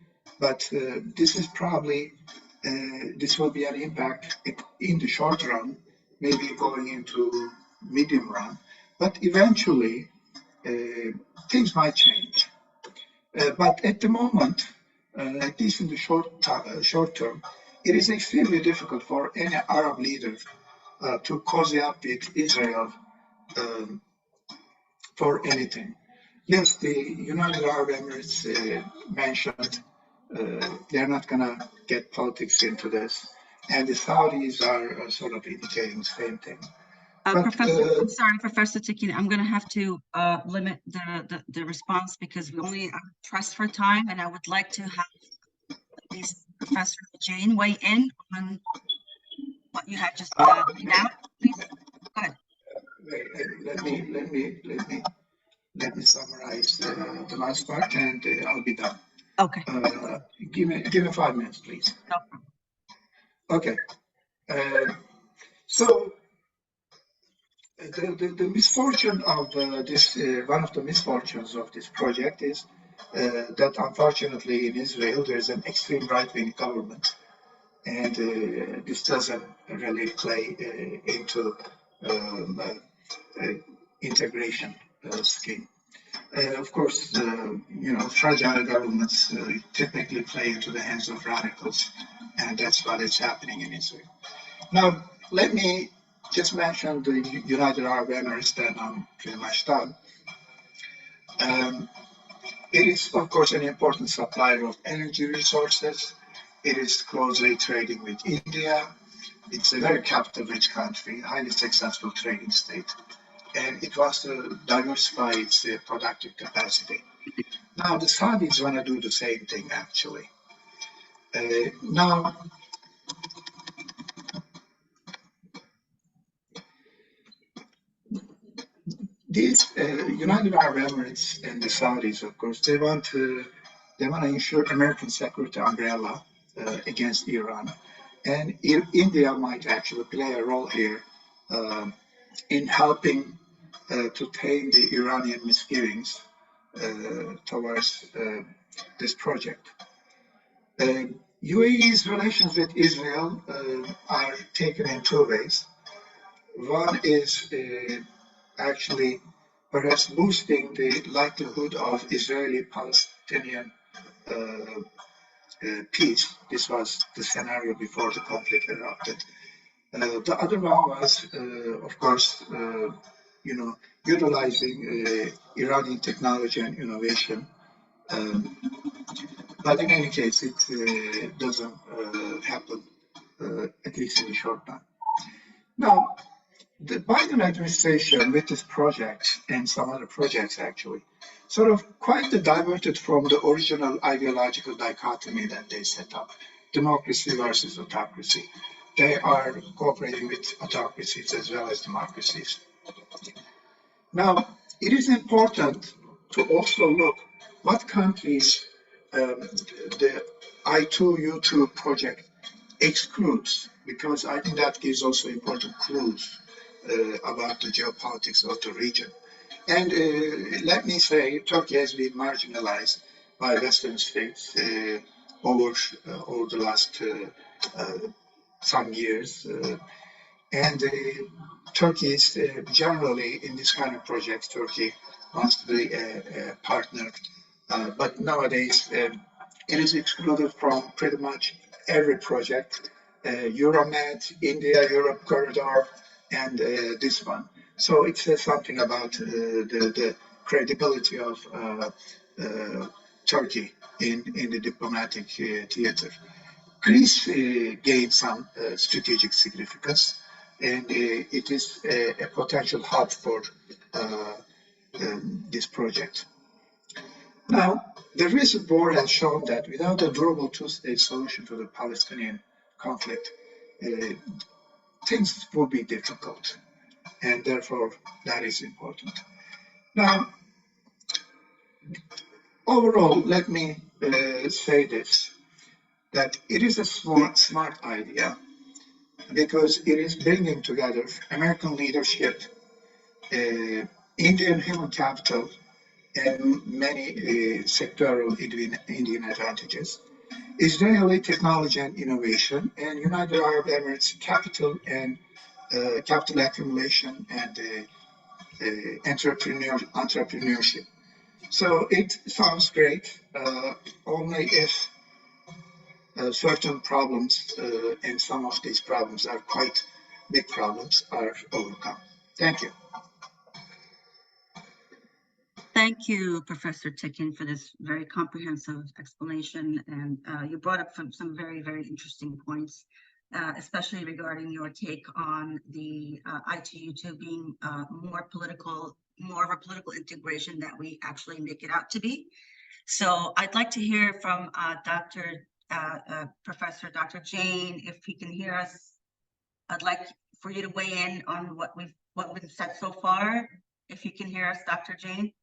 but this is probably, this will be an impact in the short run, maybe going into medium run, but eventually things might change. But at the moment, at least in the short term, it is extremely difficult for any Arab leader to cozy up with Israel for anything. Yes, the United Arab Emirates mentioned they're not going to get politics into this, and the Saudis are sort of indicating the same thing. Professor, I'm sorry, Professor Tekin, I'm going to have to limit the response because we only are pressed for time, and I would like to have at least Professor Jain weigh in on what you have just laid out. Please, go ahead. Let me summarize the last part, and I'll be done. Okay. Give me 5 minutes, please. No problem. Okay. So the misfortune of this, one of the misfortunes of this project is that unfortunately in Israel there is an extreme right-wing government, and this doesn't really play into integration scheme. Of course, fragile governments typically play into the hands of radicals, and that's what is happening in Israel. Now, let me just mention the United Arab Emirates, then I'm pretty much done. It is, of course, an important supplier of energy resources. It is closely trading with India. It's a very capital-rich country, highly successful trading state, and it wants to diversify its productive capacity. Now, the Saudis want to do the same thing, actually. Now, these United Arab Emirates and the Saudis, of course, they want to They want to ensure American security umbrella against Iran. And India might actually play a role here in helping to tame the Iranian misgivings towards this project. UAE's relations with Israel are taken in two ways. One is actually perhaps boosting the likelihood of Israeli-Palestinian peace. This was the scenario before the conflict erupted. The other one was, of course, utilizing Iranian technology and innovation. But in any case, it doesn't happen, at least in the short term. Now, the Biden administration with this project and some other projects actually sort of quite diverted from the original ideological dichotomy that they set up, democracy versus autocracy. They are cooperating with autocracies as well as democracies. Now, it is important to also look what countries the I2U2 project excludes, because I think that gives also important clues about the geopolitics of the region. And let me say, Turkey has been marginalized by Western states over the last some years. And Turkey is generally in this kind of projects, Turkey wants to be a partner. But nowadays, it is excluded from pretty much every project, Euromed, India-Europe corridor, and this one. So it says something about the credibility of Turkey in the diplomatic theater. Greece gained some strategic significance, and it is a potential hub for this project. Now, the recent war has shown that without a durable two-state solution to the Palestinian conflict, things will be difficult, and therefore that is important. Now, overall, let me say this, that it is a smart idea because it is bringing together American leadership, Indian human capital, and many sectoral Indian advantages, Israeli technology and innovation, and United Arab Emirates capital and capital accumulation and entrepreneurship. So it sounds great, only if certain problems, and some of these problems are quite big problems, are overcome. Thank you. Thank you, Professor Tekin, for this very comprehensive explanation. And you brought up some very, very interesting points, especially regarding your take on the I2U2 being more of a political integration that we actually make it out to be. So I'd like to hear from Professor Dr. Jain, if he can hear us. I'd like for you to weigh in on what we've said so far. If you can hear us, Dr. Jain.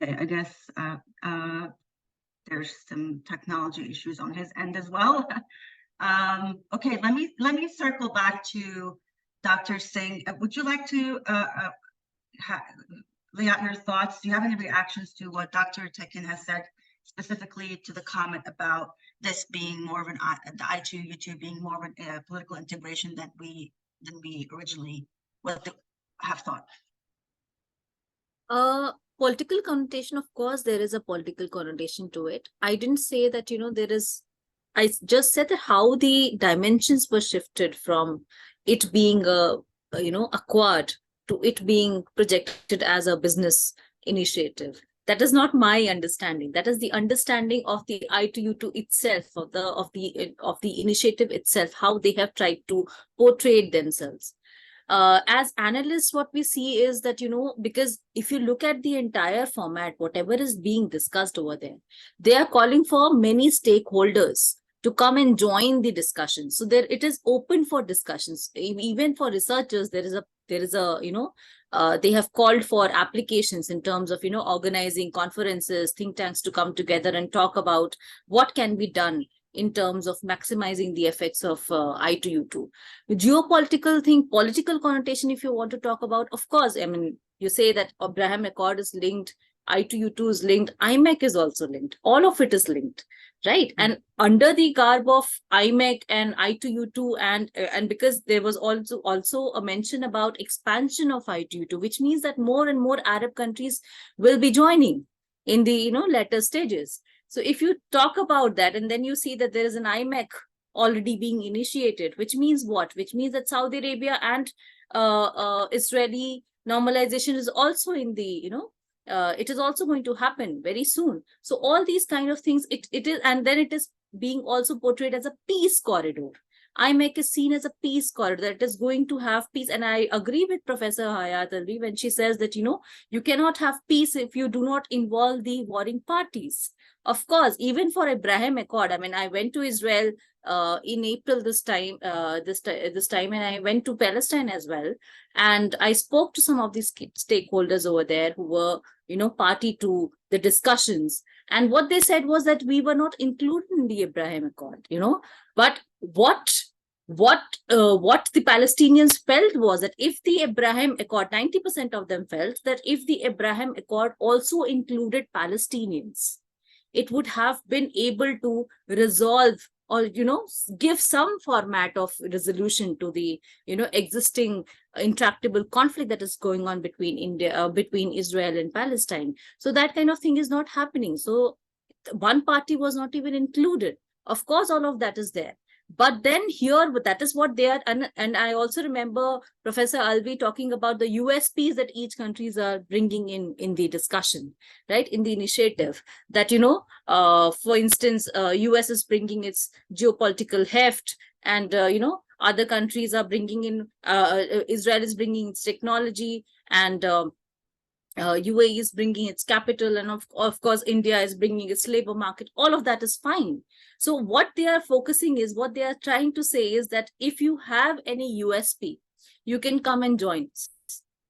Okay, I guess there's some technology issues on his end as well. Okay, let me circle back to Dr. Singh. Would you like to lay out your thoughts? Do you have any reactions to what Dr. Tekin has said, specifically to the comment about this being more of the I2U2 being more of a political integration than we originally have thought? Political connotation, of course, there is a political connotation to it. I didn't say that, there is, I just said that how the dimensions were shifted from it being acquired to it being projected as a business initiative. That is not my understanding. That is the understanding of the I2U2 itself, of the initiative itself, how they have tried to portray themselves. As analysts, what we see is that, because if you look at the entire format, whatever is being discussed over there, they are calling for many stakeholders to come and join the discussion. So it is open for discussions. Even for researchers, there is a They have called for applications in terms of, organizing conferences, think tanks to come together and talk about what can be done in terms of maximizing the effects of I2U2. Geopolitical thing, political connotation, if you want to talk about, of course, I mean, you say that Abraham Accord is linked, I2U2 is linked, IMEC is also linked. All of it is linked, right? And under the garb of IMEC and I2U2, and because there was also a mention about expansion of I2U2, which means that more and more Arab countries will be joining in the later stages. So if you talk about that, and then you see that there is an IMEC already being initiated, which means what? Which means that Saudi Arabia and Israeli normalization is also in the, it is also going to happen very soon. So all these kind of things, it is, and then it is being also portrayed as a peace corridor. IMEC is seen as a peace corridor that is going to have peace. And I agree with Professor Hayat Alvi when she says that, you cannot have peace if you do not involve the warring parties. Of course, even for Abraham Accord, I mean, I went to Israel in April this time, and I went to Palestine as well. And I spoke to some of these stakeholders over there who were, party to the discussions. And what they said was that we were not included in the Abraham Accord, but what the Palestinians felt was that if the Abraham Accord, 90% of them felt that if the Abraham Accord also included Palestinians, it would have been able to resolve or, give some format of resolution to the, existing intractable conflict that is going on between Israel and Palestine. So that kind of thing is not happening. So one party was not even included. Of course, all of that is there. But then here, that is what they are. And I also remember Professor Alvi talking about the USPs that each countries are bringing in the discussion, right? In the initiative that, for instance, US is bringing its geopolitical heft and, other countries are bringing in, Israel is bringing its technology and U.A.E. is bringing its capital, and of course, India is bringing its labor market. All of that is fine. So what they are focusing is, what they are trying to say is that if you have any USP, you can come and join.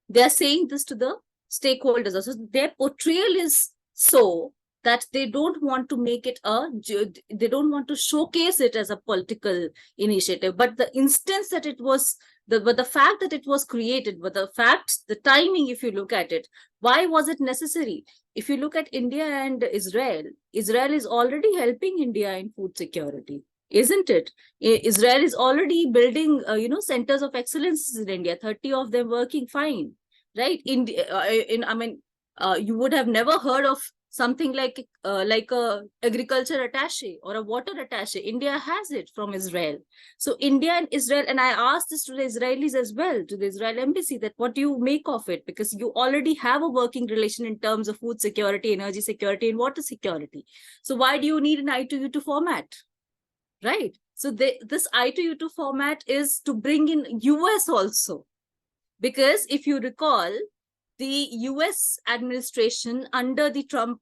They are saying this to the stakeholders. So their portrayal is so that they don't want to make it they don't want to showcase it as a political initiative. But the instance that it was, the fact that it was created, but the timing, if you look at it, why was it necessary? If you look at India and Israel is already helping India in food security, isn't it? Israel is already building, centers of excellence in India, 30 of them working fine, right? You would have never heard of something like a agriculture attaché or a water attaché. India has it from Israel. So India and Israel, and I asked this to the Israelis as well, to the Israel embassy, that what do you make of it? Because you already have a working relation in terms of food security, energy security, and water security. So why do you need an I2U2 format, right? So this I2U2 format is to bring in US also. Because if you recall, the US administration under the Trump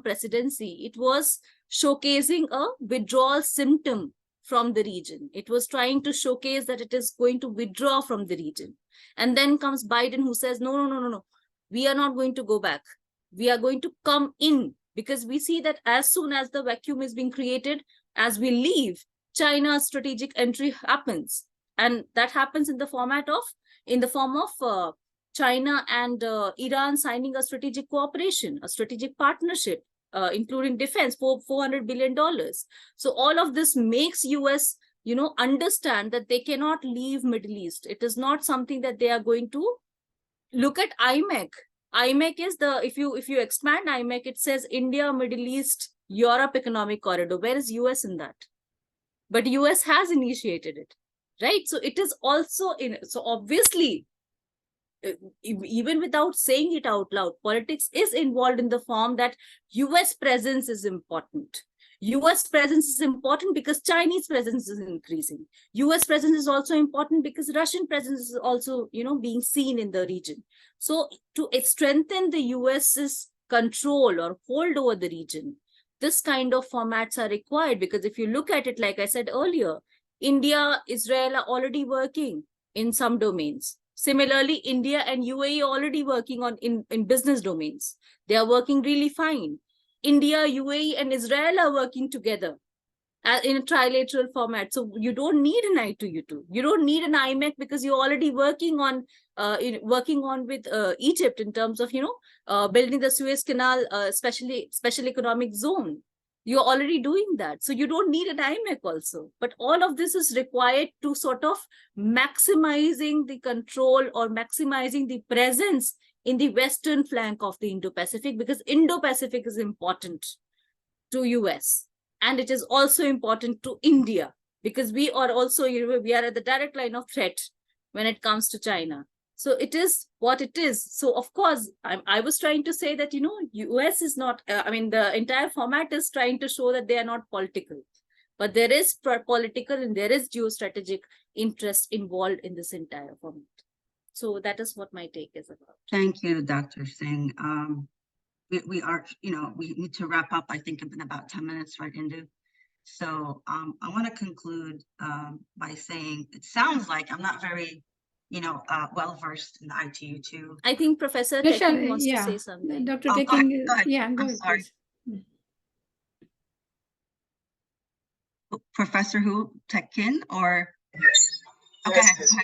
presidency, it was showcasing a withdrawal symptom from the region. It was trying to showcase that it is going to withdraw from the region. And then comes Biden, who says, no, we are not going to go back. We are going to come in, because we see that as soon as the vacuum is being created, as we leave, China's strategic entry happens. And that happens in the form of China and Iran signing a strategic cooperation, a strategic partnership, including defense, for $400 billion. So all of this makes US, understand that they cannot leave Middle East. It is not something that they are going to look at IMEC. IMEC is if you expand IMEC, it says India, Middle East, Europe Economic Corridor. Where is US in that? But US has initiated it, right? So it is also so obviously, even without saying it out loud, politics is involved in the form that US presence is important. US presence is important because Chinese presence is increasing. US presence is also important because Russian presence is also, being seen in the region. So to strengthen the US's control or hold over the region, this kind of formats are required, because if you look at it, like I said earlier, India, Israel are already working in some domains. Similarly, India and UAE are already working on in business domains. They are working really fine. India, UAE, and Israel are working together in a trilateral format. So you don't need an I2U2. You don't need an IMEC because you're already working on with Egypt in terms of building the Suez Canal, special economic zone. You're already doing that. So you don't need an IMEC also. But all of this is required to sort of maximizing the control or maximizing the presence in the western flank of the Indo-Pacific, because Indo-Pacific is important to US. And it is also important to India, because we are also, we are at the direct line of threat when it comes to China. So it is what it is. So of course, I was trying to say that, US is not, the entire format is trying to show that they are not political, but there is political and there is geostrategic interest involved in this entire format. So that is what my take is about. Thank you, Dr. Singh. We are, we need to wrap up, I think, in about 10 minutes, right, Indu? So I want to conclude by saying it sounds like I'm not very, well-versed in the I2U2. I think Professor Rachelle, Tekin wants to say something. Dr. Oh, Tekin, go ahead. yeah, go I'm ahead, sorry. please. Professor who? Tekin or? Yes. Okay. Yes. I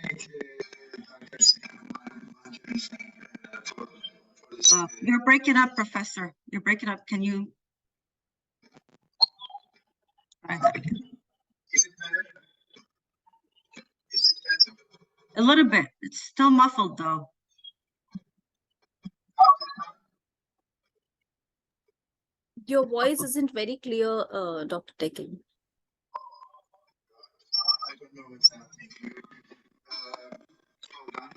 think Dr. Singh and Manjari for this. You're breaking up, Professor. You're breaking up. Can you? Try that again. Is it better? Is it better? A little bit. It's still muffled, though. Your voice isn't very clear, Dr. Tekin. I don't know what's happening. Hold on.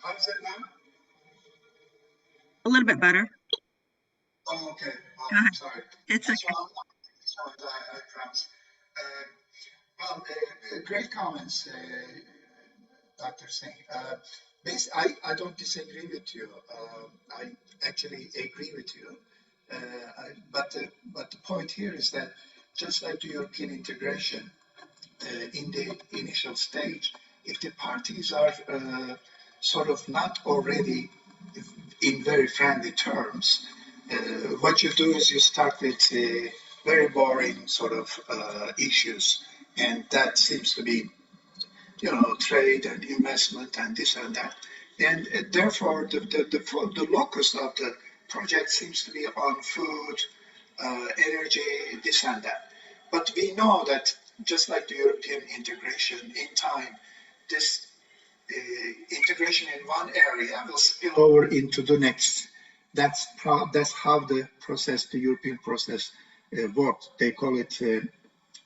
How's that now? A little bit better. Oh, okay. Oh, Go ahead. sorry. It's okay. I promise. Well, great comments, Dr. Singh. I don't disagree with you. I actually agree with you. But the point here is that just like the European integration, in the initial stage, if the parties are sort of not already in very friendly terms, what you do is you start with very boring sort of issues, and that seems to be, trade and investment and this and that, and therefore the locus of the project seems to be on food, energy, this and that. But we know that just like the European integration, in time, this integration in one area will spill over into the next. That's how the European process works. They call it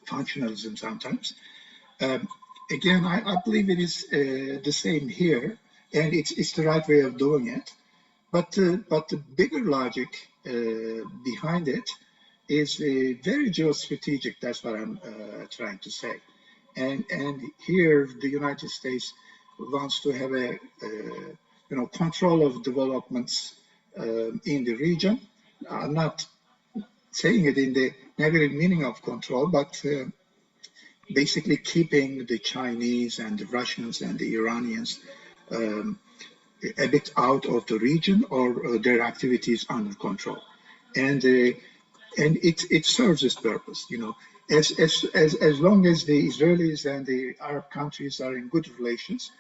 functionalism sometimes. Again, I believe it is the same here, and it's the right way of doing it. But the bigger logic behind it is very geostrategic. That's what I'm trying to say. And here, the United States wants to have a control of developments in the region. I'm not saying it in the negative meaning of control, but basically keeping the Chinese and the Russians and the Iranians a bit out of the region, or their activities under control, and it serves its purpose. As long as the Israelis and the Arab countries are in good relations,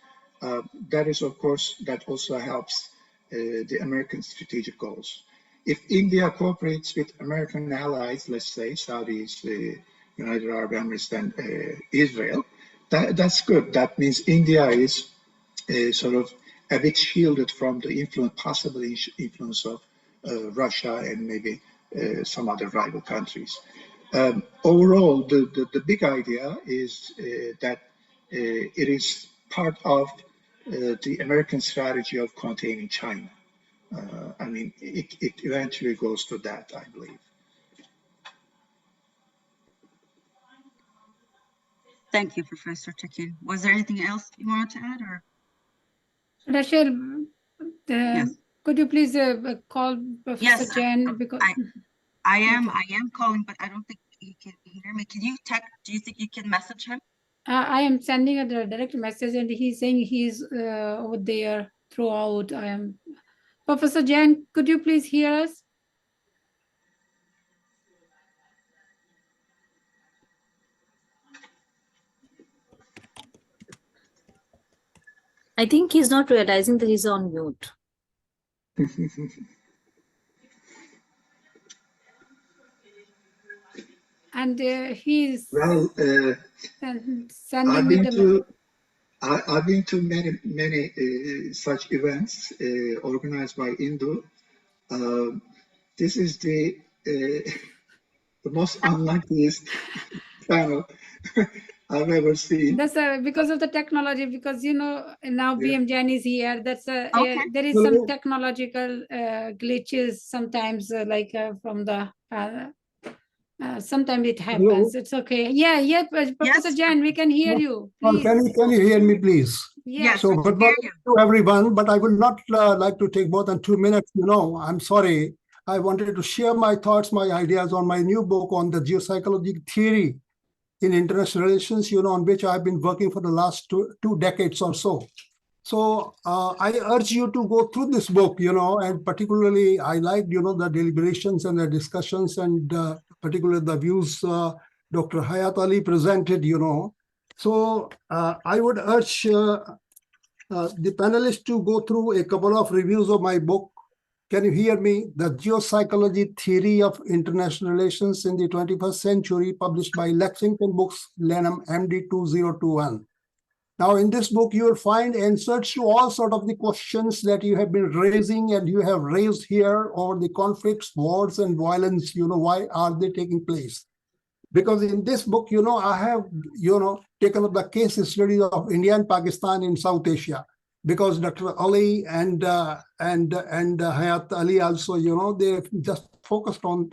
that is, of course, that also helps the American strategic goals. If India cooperates with American allies, let's say Saudis, United Arab Emirates, and Israel, that's good. That means India is sort of a bit shielded from the possible influence of Russia and maybe some other rival countries. Overall, the big idea is that it is part of the American strategy of containing China. I mean, it eventually goes to that, I believe. Thank you, Professor Tekin. Was there anything else you wanted to add, or? Rachelle, Yes. could you please call Professor Yes, Jain? Because I am Okay. calling, but I don't think he can hear me. Can you do you think you can message him? I am sending a direct message, and he's saying he's over there throughout. I am. Professor Jain, could you please hear us? I think he's not realizing that he's on mute. And he's Well, sending me the. I've been to many such events organized by Indo. This is the most unluckiest panel I've ever seen. That's because of the technology, because now Yeah. BM Jain is here. That's Okay. there is some technological glitches sometimes, from the. Sometimes it happens. It's okay. Yeah, Professor Jain, we can hear you. Please. Can you hear me, please? Yes. So, we can good hear morning to everyone, but I would not like to take more than 2 minutes. I'm sorry. I wanted to share my thoughts, my ideas on my new book on the geopsychology theory in international relations, on which I've been working for the last two decades or so. So I urge you to go through this book, and particularly I liked, the deliberations and the discussions, and particularly the views Dr. Hayat Ali presented, So I would urge the panelists to go through a couple of reviews of my book. Can you hear me? The Geopsychology Theory of International Relations in the 21st Century, published by Lexington Books, Lanham, MD 2021. Now, in this book, you will find answers to all sorts of the questions that you have been raising and you have raised here over the conflicts, wars, and violence. Why are they taking place? Because in this book, I have, taken up the case studies of India and Pakistan in South Asia. Because Dr. Ali and Hayat Ali also, they just focused on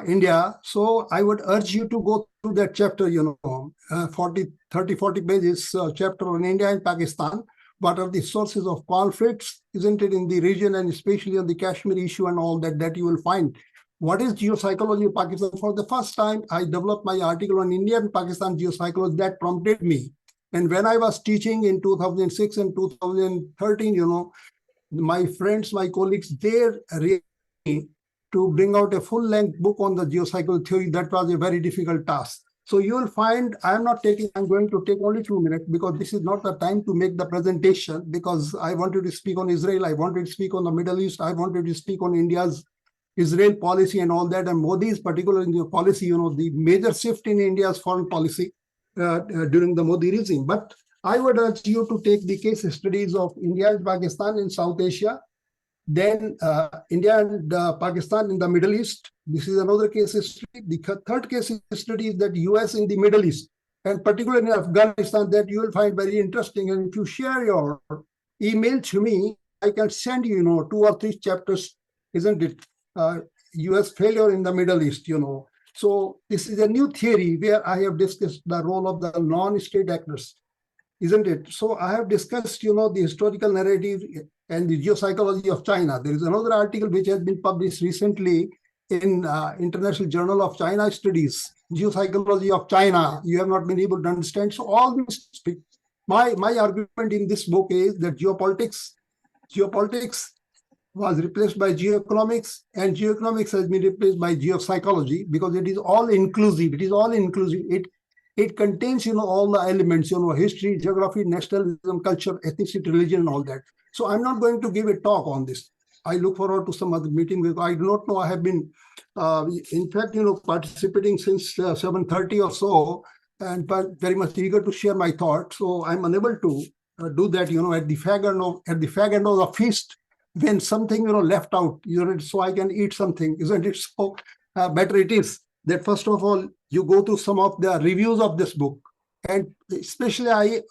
India. So I would urge you to go through that chapter, 40 pages chapter on India and Pakistan. What are the sources of conflicts, isn't it, in the region, and especially on the Kashmir issue and all that you will find. What is geopsychology of Pakistan? For the first time, I developed my article on India and Pakistan geopsychology. That prompted me. And when I was teaching in 2006 and 2013, my friends, my colleagues, they really to bring out a full-length book on the geopsychology theory. That was a very difficult task. So you will find I'm going to take only 2 minutes, because this is not the time to make the presentation, because I wanted to speak on Israel, I wanted to speak on the Middle East, I wanted to speak on India's Israel policy and all that, and Modi's particular in the policy, the major shift in India's foreign policy during the Modi regime. But I would urge you to take the case studies of India and Pakistan in South Asia, then India and Pakistan in the Middle East. This is another case study. The third case study is that U.S. in the Middle East, and particularly in Afghanistan, that you will find very interesting. And if you share your email to me, I can send you, 2 or 3 chapters, isn't it? U.S. failure in the Middle East, So this is a new theory where I have discussed the role of the non-state actors, isn't it? So I have discussed, the historical narrative and the geopsychology of China. There is another article which has been published recently in International Journal of China Studies, Geopsychology of China. You have not been able to understand. So all this, my argument in this book is that geopolitics was replaced by geoeconomics, and geoeconomics has been replaced by geopsychology, because it is all inclusive. It is all inclusive. It contains, all the elements, history, geography, nationalism, culture, ethnicity, religion, and all that. So I'm not going to give a talk on this. I look forward to some other meeting. I do not know. I have been, in fact, participating since 7:30 or so, and very much eager to share my thoughts. So I'm unable to do that, at the fag end of the feast, when something, left out, so I can eat something, isn't it? So better it is that, first of all, you go through some of the reviews of this book, And especially I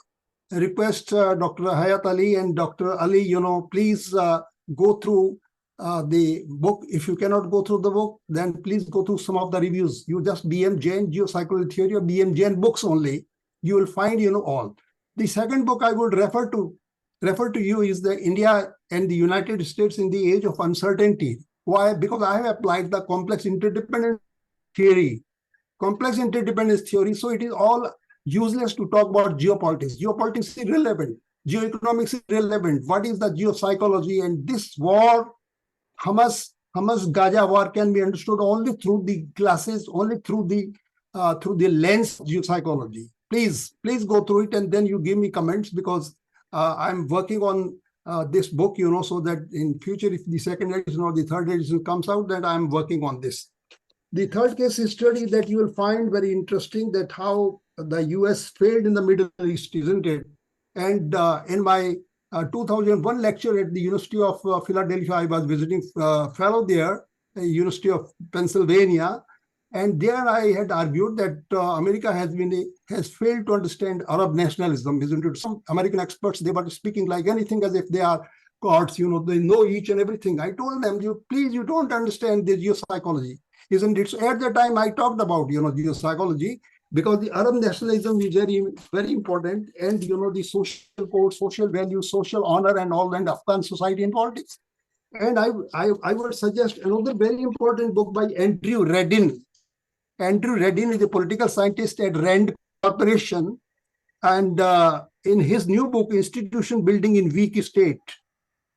request Dr. Hayat Ali and Dr. Ali, please go through the book. If you cannot go through the book, then please go through some of the reviews. You just BM Jain, Geopsychology Theory, or BM Jain books only. You will find, all. The second book I would refer to you is the India and the United States in the Age of Uncertainty. Why? Because I have applied the complex interdependence theory. Complex interdependence theory. So it is all useless to talk about geopolitics. Geopolitics is irrelevant. Geoeconomics is irrelevant. What is the geopsychology? And this war, Hamas-Gaza war, can be understood only through the classes, only through the lens of geopsychology. Please go through it, and then you give me comments, because I'm working on this book, so that in future, if the second edition or the third edition comes out, then I'm working on this. The third case study that you will find very interesting, that how the U.S. failed in the Middle East, isn't it? And in my 2001 lecture at the University of Philadelphia, I was visiting fellow there, University of Pennsylvania, and there I had argued that America has failed to understand Arab nationalism, isn't it? Some American experts, they were speaking like anything as if they are gods, they know each and everything. I told them, you don't understand the geopsychology, isn't it? So at the time I talked about, geopsychology, because the Arab nationalism is very, very important, and the social code, social values, social honor, and all, and Afghan society and politics. And I would suggest another very important book by Andrew Reddin. Andrew Reddin is a political scientist at Rand Corporation, and in his new book, Institution Building in Weak State,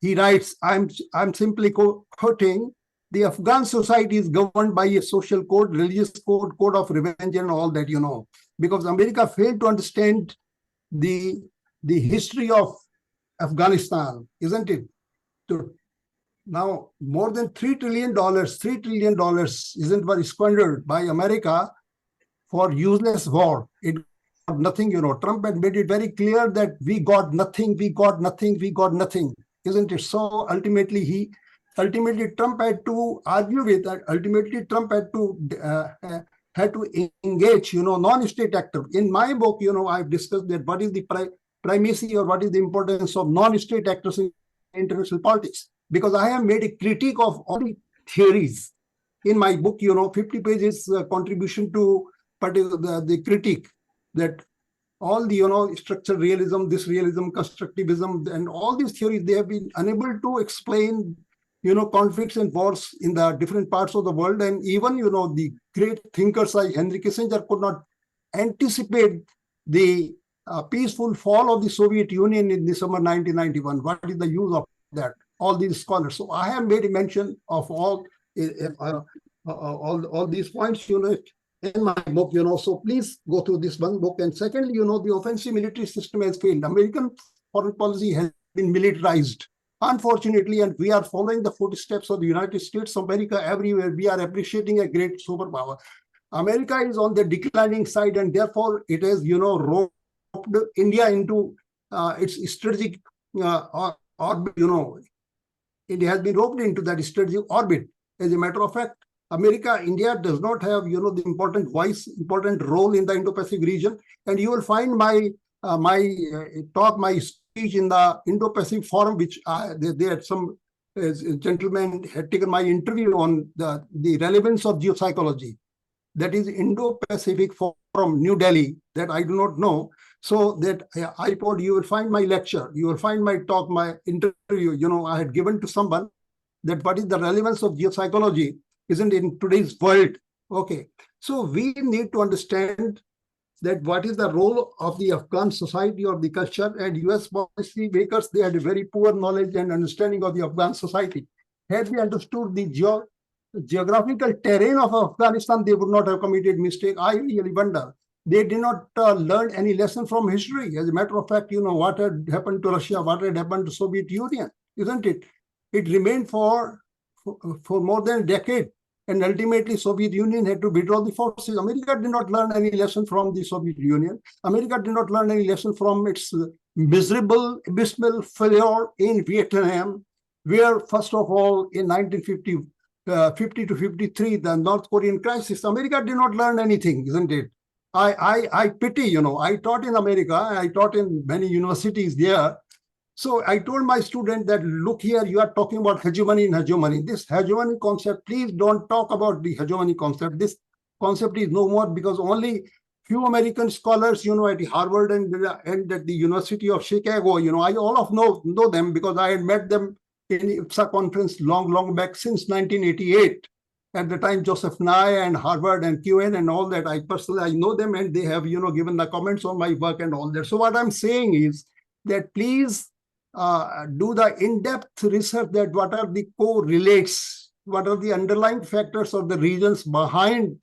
he writes, I'm simply quoting, the Afghan society is governed by a social code, religious code, code of revenge, and all that, because America failed to understand the history of Afghanistan, isn't it? So now, more than $3 trillion isn't what is squandered by America for useless war. It got nothing, Trump had made it very clear that we got nothing, isn't it? So ultimately, Trump had to argue with that. Ultimately, Trump had to engage, non-state actor. In my book, I've discussed that what is the primacy or what is the importance of non-state actors in international politics. Because I have made a critique of all the theories in my book, 50 pages contribution to the critique, that all the, structural realism, this realism, constructivism, and all these theories, they have been unable to explain, conflicts and wars in the different parts of the world. And even, the great thinkers like Henry Kissinger could not anticipate the peaceful fall of the Soviet Union in the summer 1991. What is the use of that? All these scholars. So I have made a mention of all these points, in my book, so please go through this one book. And secondly, the offensive military system has failed. American foreign policy has been militarized, unfortunately, and we are following the footsteps of the United States of America everywhere. We are appreciating a great superpower. America is on the declining side, and therefore it has, roped India into its strategic orbit, It has been roped into that strategic orbit. As a matter of fact, India does not have, the important voice, important role in the Indo-Pacific region. And you will find my speech in the Indo-Pacific Forum, which there some gentlemen had taken my interview on the relevance of geopsychology. That is Indo-Pacific Forum, New Delhi, that I do not know. So that iPod, you will find my lecture, you will find my talk, my interview, I had given to someone, that what is the relevance of geopsychology, isn't in today's world. Okay. So we need to understand that what is the role of the Afghan society or the culture, and US policy makers, they had a very poor knowledge and understanding of the Afghan society. Had they understood the geographical terrain of Afghanistan, they would not have committed mistake. I really wonder. They did not learn any lesson from history. As a matter of fact, what had happened to Russia, what had happened to Soviet Union, isn't it? It remained for more than a decade. And ultimately, Soviet Union had to withdraw the forces. America did not learn any lesson from the Soviet Union. America did not learn any lesson from its miserable, abysmal failure in Vietnam, where, first of all, in 1950 to 53, the North Korean crisis, America did not learn anything, isn't it? I pity, I taught in America, I taught in many universities there. So I told my student that, look here, you are talking about hegemony and hegemony. This hegemony concept, please don't talk about the hegemony concept. This concept is no more, because only few American scholars, at Harvard and at the University of Chicago, I all of know them, because I had met them in IPSA conference long back since 1988. At the time, Joseph Nye and Harvard and QN and all that, I know them, and they have, given the comments on my work and all that. So what I'm saying is that please do the in-depth research that what are the correlates, what are the underlying factors or the reasons behind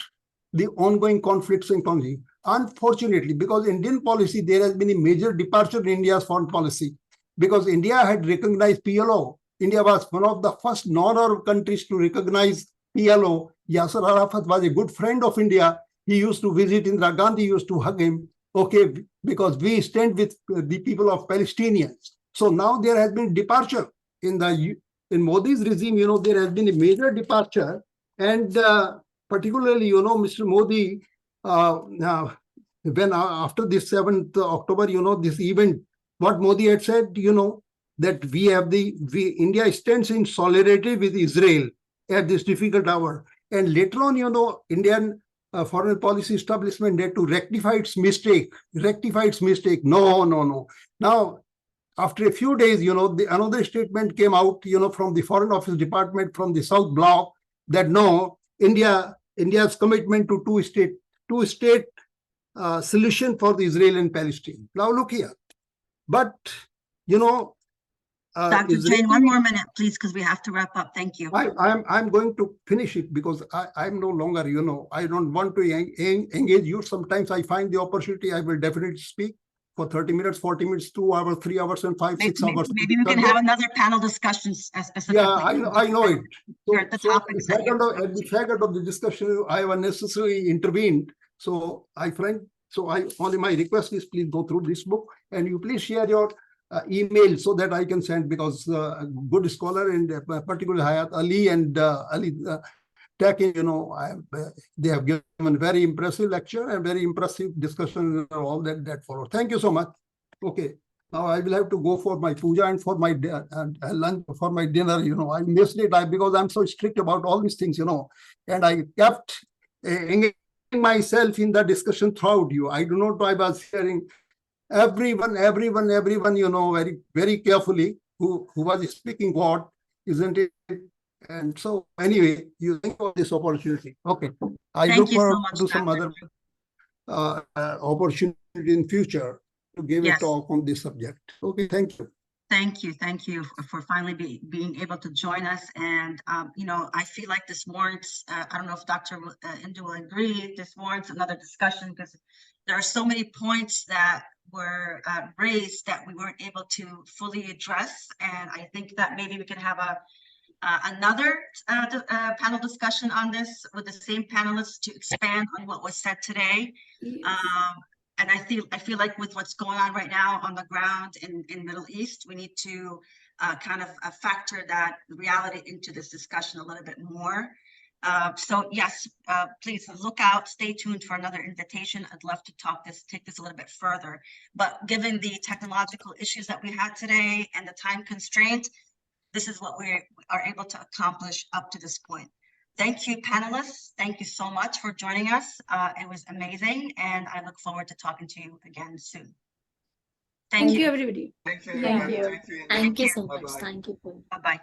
the ongoing conflicts in country. Unfortunately, because Indian policy, there has been a major departure in India's foreign policy, because India had recognized PLO. India was one of the first non-Arab countries to recognize PLO. Yasser Arafat was a good friend of India. He used to visit Indira Gandhi, used to hug him. Okay, because we stand with the people of Palestinians. So now there has been departure in Modi's regime. There has been a major departure, and particularly, Mr. Modi, when after this 7th October, this event, what Modi had said, that India stands in solidarity with Israel at this difficult hour. And later on, Indian foreign policy establishment had to rectify its mistake. No. Now, after a few days, another statement came out, from the Foreign Office Department from the South Bloc, that no, India's commitment to two-state solution for the Israel and Palestine. Now look here, but Dr. Jain, one more minute, please, because we have to wrap up. Thank you. I'm going to finish it, because I'm no longer, I don't want to engage you. Sometimes I find the opportunity, I will definitely speak for 30 minutes, 40 minutes, 2 hours, 3 hours, and 5, 6 hours. Maybe we can have another panel discussion specifically. Yeah, I know it. So, at the topics at the faggot of the discussion, I have unnecessarily intervened. So only my request is, please go through this book, and you please share your email so that I can send, because good scholar, and particularly Hayat, Ali and Ali Tekin, they have given very impressive lecture and very impressive discussion and all that followed. Thank you so much. Okay, now I will have to go for my puja and for my lunch, for my dinner. I missed it because I'm so strict about all these things, and I kept engaging myself in the discussion throughout. I do not know, I was hearing everyone, very, very carefully who was speaking what, isn't it? And so anyway, you think of this opportunity. Okay. I look forward to some other opportunity in future to give a talk on this subject. Okay, thank you. Thank you for finally being able to join us. And, I feel like this warrants, I don't know if Dr. Indu will agree, this warrants another discussion, because there are so many points that were raised that we weren't able to fully address. And I think that maybe we can have another panel discussion on this with the same panelists to expand on what was said today. And I feel like with what's going on right now on the ground in Middle East, we need to kind of factor that reality into this discussion a little bit more. So yes, please look out, stay tuned for another invitation. I'd love to take this a little bit further, but given the technological issues that we had today and the time constraint, this is what we are able to accomplish up to this point. Thank you, panelists. Thank you so much for joining us. It was amazing, and I look forward to talking to you again soon. Thank you, everybody. Thank you. Thank you so much. Thank you. Bye-bye.